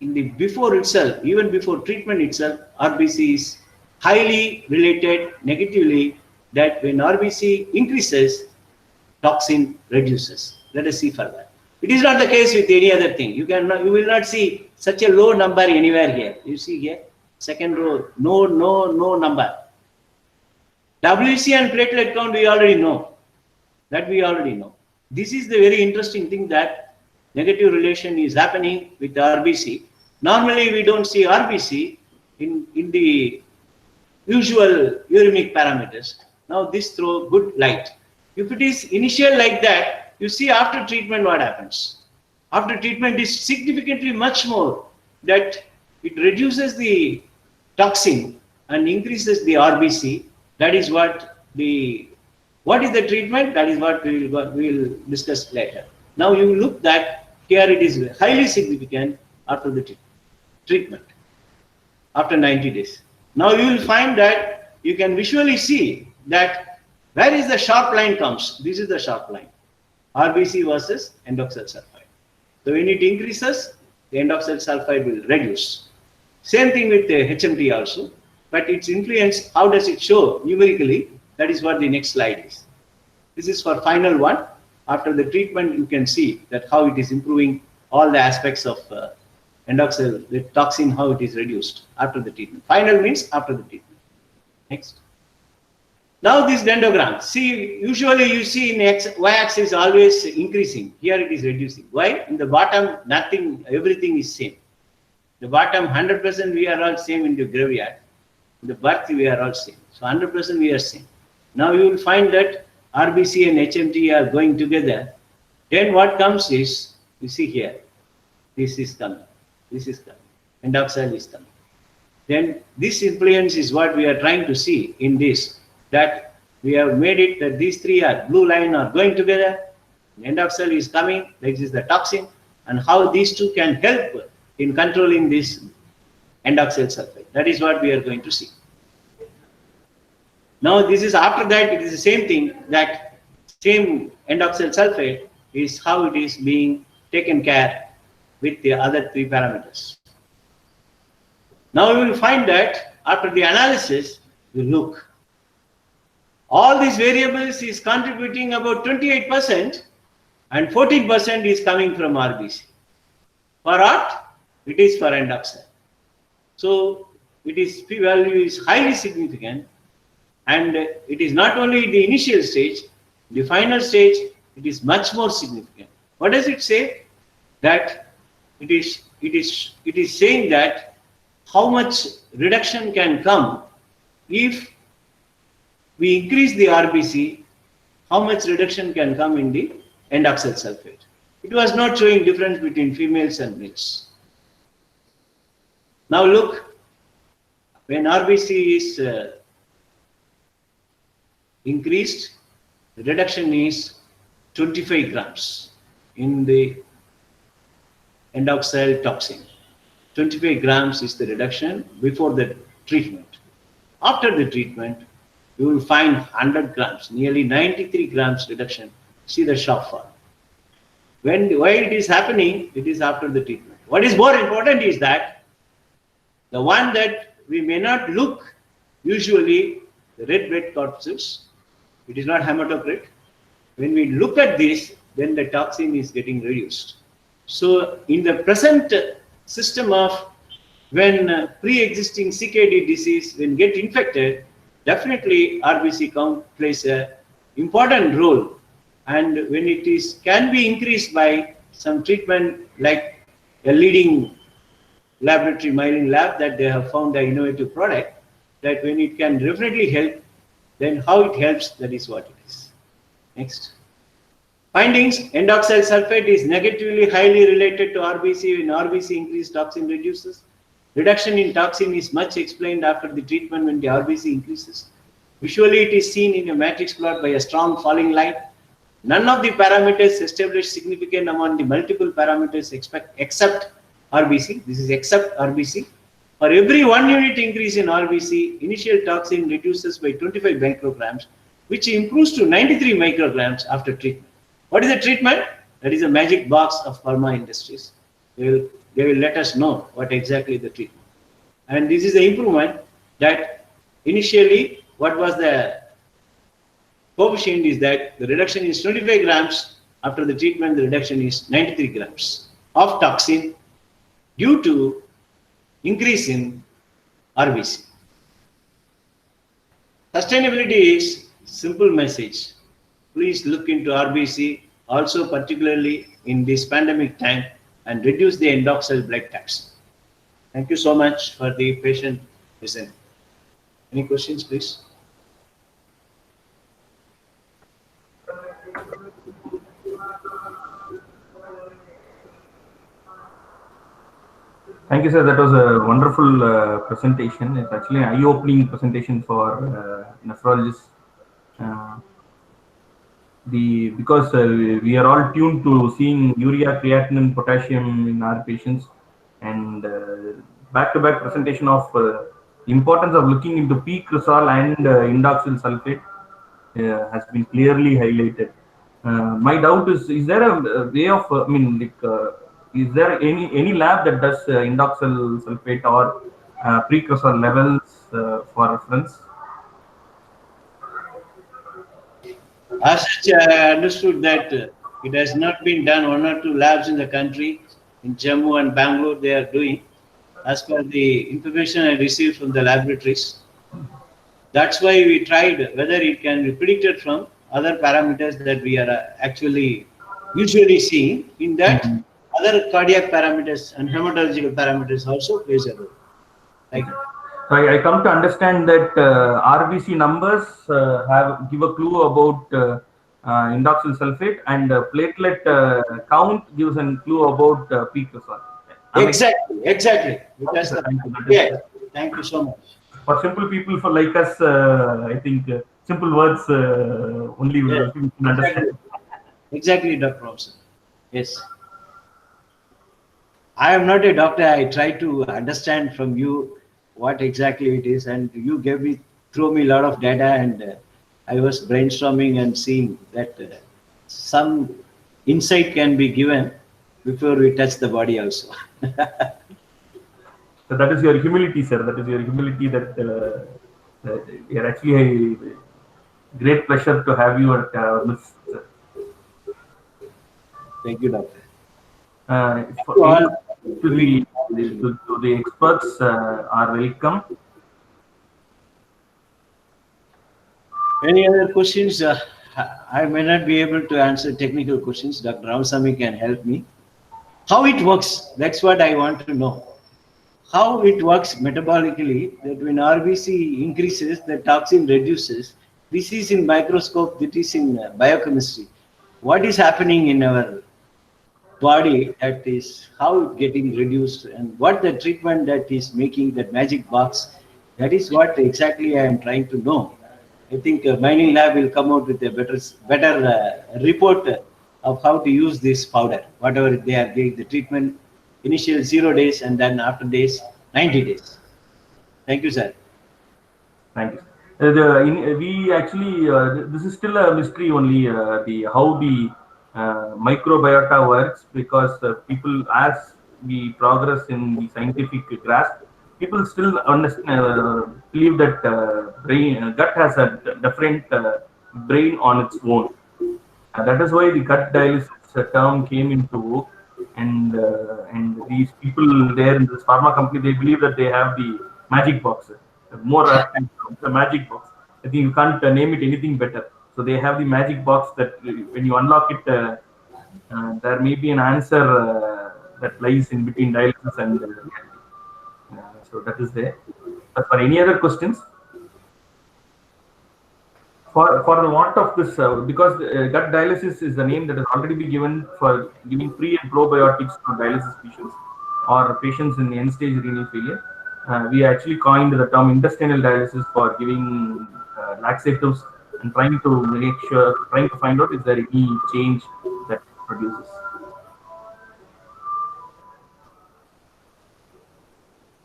in the before itself, even before treatment itself, RBC is highly related negatively, that when RBC increases, toxin reduces. Let us see further. It is not the case with any other thing. You will not see such a low number anywhere here. You see here, second row, no number. WC and platelet count we already know. That we already know. This is the very interesting thing, that negative relation is happening with the RBC. Normally we don't see RBC in the usual uremic parameters. Now this throws good light. If it is initial like that, you see after treatment what happens. After treatment is significantly much more, that it reduces the toxin and increases the RBC. That is what is the treatment? That is what we will discuss later. Now you look that here it is highly significant after the treatment, after 90 days. Now you will find that you can visually see that where is the sharp line comes. This is the sharp line. RBC versus endoxyl sulfide. So when it increases, the endoxyl sulfide will reduce. Same thing with the HMT also, but its influence, how does it show numerically? That is what the next slide is. This is for final one. After the treatment, you can see that how it is improving all the aspects of endoxyl, the toxin, how it is reduced after the treatment. Final means after the treatment. Next. Now this dendrogram, see, usually you see in y-axis always increasing. Here it is reducing. Why? In the bottom, nothing, everything is same. The bottom 100% we are all same in the graveyard. In the birth we are all same. So 100% we are same. Now you will find that RBC and HMT are going together. Then what comes is, you see here, this is coming, this is coming, endoxyl is coming. Then this influence is what we are trying to see in this, that we have made it that these three are blue line are going together, endoxyl is coming, this is the toxin, and how these two can help in controlling this endoxyl sulfate. That is what we are going to see. Now this is after that, it is the same thing, that same endoxyl sulfate is how it is being taken care with the other three parameters. Now we will find that after the analysis, we look. All these variables is contributing about 28% and 14% is coming from RBC. For what? It is for endoxyl. So it is P value is highly significant, and it is not only the initial stage, the final stage, it is much more significant. What does it say? That it is saying that how much reduction can come if we increase the RBC, how much reduction can come in the endoxyl sulfate. It was not showing difference between females and males. Now look, when RBC is increased, the reduction is 25 grams in the endoxyl toxin. 25 grams is the reduction before the treatment. After the treatment, you will find 100 grams, nearly 93 grams reduction. See the sharp fall. Why it is happening, it is after the treatment. What is more important is that the one that we may not look, usually the red blood corpuscles, it is not hematocrit. When we look at this, then the toxin is getting reduced. So in the present system of when pre-existing CKD disease, when get infected, definitely RBC count plays a important role. And when it is can be increased by some treatment like a leading laboratory myelin lab that they have found an innovative product, that when it can definitely help, then how it helps, that is what it is. Next. Findings, endoxyl sulfate is negatively highly related to RBC. When RBC increases, toxin reduces. Reduction in toxin is much explained after the treatment when the RBC increases. Visually, it is seen in a matrix plot by a strong falling line. None of the parameters establish significant among the multiple parameters except RBC. This is except RBC. For every 1 unit increase in RBC, initial toxin reduces by 25 micrograms, which improves to 93 micrograms after treatment. What is the treatment? That is a magic box of pharma industries. They will let us know what exactly the treatment. And this is the improvement that initially what was the coefficient is that the reduction is 25 grams. After the treatment, the reduction is 93 grams of toxin due to increase in RBC. Sustainability is simple message. Please look into RBC, also particularly in this pandemic time, and reduce the endoxyl blood toxin. Thank you so much for the patient listening. Any questions, please? Thank you, sir. That was a wonderful presentation. It's actually an eye-opening presentation for nephrologists. Because we are all tuned to seeing urea, creatinine, potassium in our patients, and back-to-back presentation of the importance of looking into peak cresol and endoxyl sulfate has been clearly highlighted. My doubt is there a way of, is there any lab that does endoxyl sulfate or precursor levels for reference? As such, I understood that it has not been done. 1 or 2 labs in the country, in Jammu and Bangalore, they are doing, as per the information I received from the laboratories. That's why we tried whether it can be predicted from other parameters that we are actually usually seeing. In that, other cardiac parameters and hematological parameters also plays a role. Like, so I come to understand that RBC numbers give a clue about indoxyl sulfate, and platelet count gives a clue about peak result. Exactly. Because thank you so much. For simple people, for like us, I think simple words only we can understand. Exactly, Dr. Robson. Yes. I am not a doctor. I try to understand from you what exactly it is, and you throw me a lot of data, and I was brainstorming and seeing that some insight can be given before we touch the body also. So that is your humility, sir. That is your humility. That you're actually a great pleasure to have you at our midst, sir. Thank you, doctor. To the experts are welcome. Any other questions? I may not be able to answer technical questions. Dr. Ramasamy can help me. How it works, that's what I want to know. How it works metabolically, that when RBC increases, the toxin reduces. This is in microscope, that is in biochemistry. What is happening in our body, that is how it getting reduced, and what the treatment that is making that magic box, that is what exactly I am trying to know. I think mining lab will come out with a better report of how to use this powder, whatever they are giving the treatment, initial 0 days and then after days, 90 days. Thank you, sir. Thank you. We actually this is still a mystery only. How the microbiota works, because people, as we progress in the scientific grasp, people still believe that gut has a different brain on its own. That is why the gut dialysis term came into, and these people there in this pharma company, they believe that they have the magic box, more aptly the magic box. I think you can't name it anything better. So they have the magic box that when you unlock it, there may be an answer that lies in between dialysis and reality. So that is there. But for any other questions? For the want of this, because gut dialysis is the name that has already been given for giving pre and probiotics to dialysis patients or patients in end-stage renal failure. We actually coined the term intestinal dialysis for giving laxatives and trying to find out if there is any change that produces.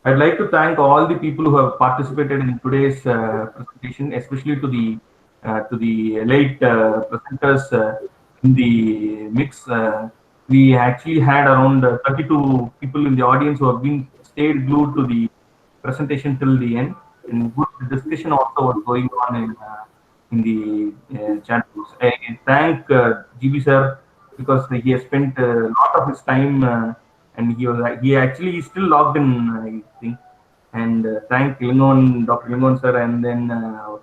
I'd like to thank all the people who have participated in today's presentation, especially to the late presenters in the mix. We actually had around 32 people in the audience who have stayed glued to the presentation till the end, and good discussion also was going on in the chat rooms. I thank GB sir, because he has spent a lot of his time. And he actually is still logged in, I think. And thank Dr. Lingon sir, and then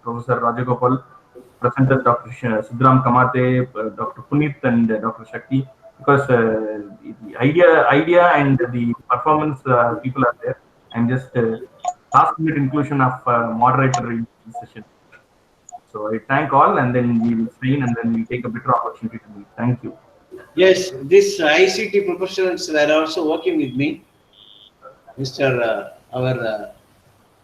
Professor Rajagopal, presenters Dr. Sidram Kamate, Dr. Puneet, and Dr. Shakti, because the idea and the performance people are there. I'm just last minute inclusion of moderator in this session. So I thank all, and then we will sign, and then we take a better opportunity to meet. Thank you. Yes, this ICT professionals were also working with me. Mr. Our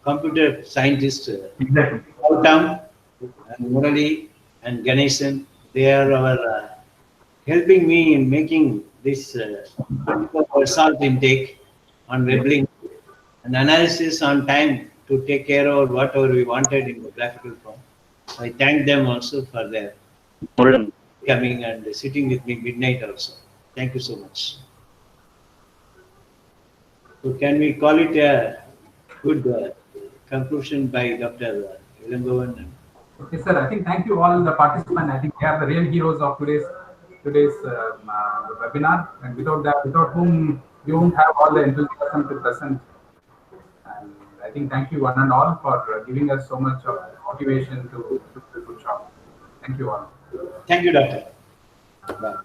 computer scientist, Exactly. Gautam and Murali and Ganesan, they are our helping me in making this salt intake on Weblink and analysis on time to take care of whatever we wanted in the graphical form. So I thank them also for their coming and sitting with me midnight also. Thank you so much. So can we call it a good conclusion by Dr. Ilangovan? Okay, sir. I think thank you all the participants. I think they are the real heroes of today's webinar, and without whom we won't have all the enthusiasm to present. And I think thank you one and all for giving us so much of motivation to do the good job. Thank you all. Thank you, Doctor. Bye.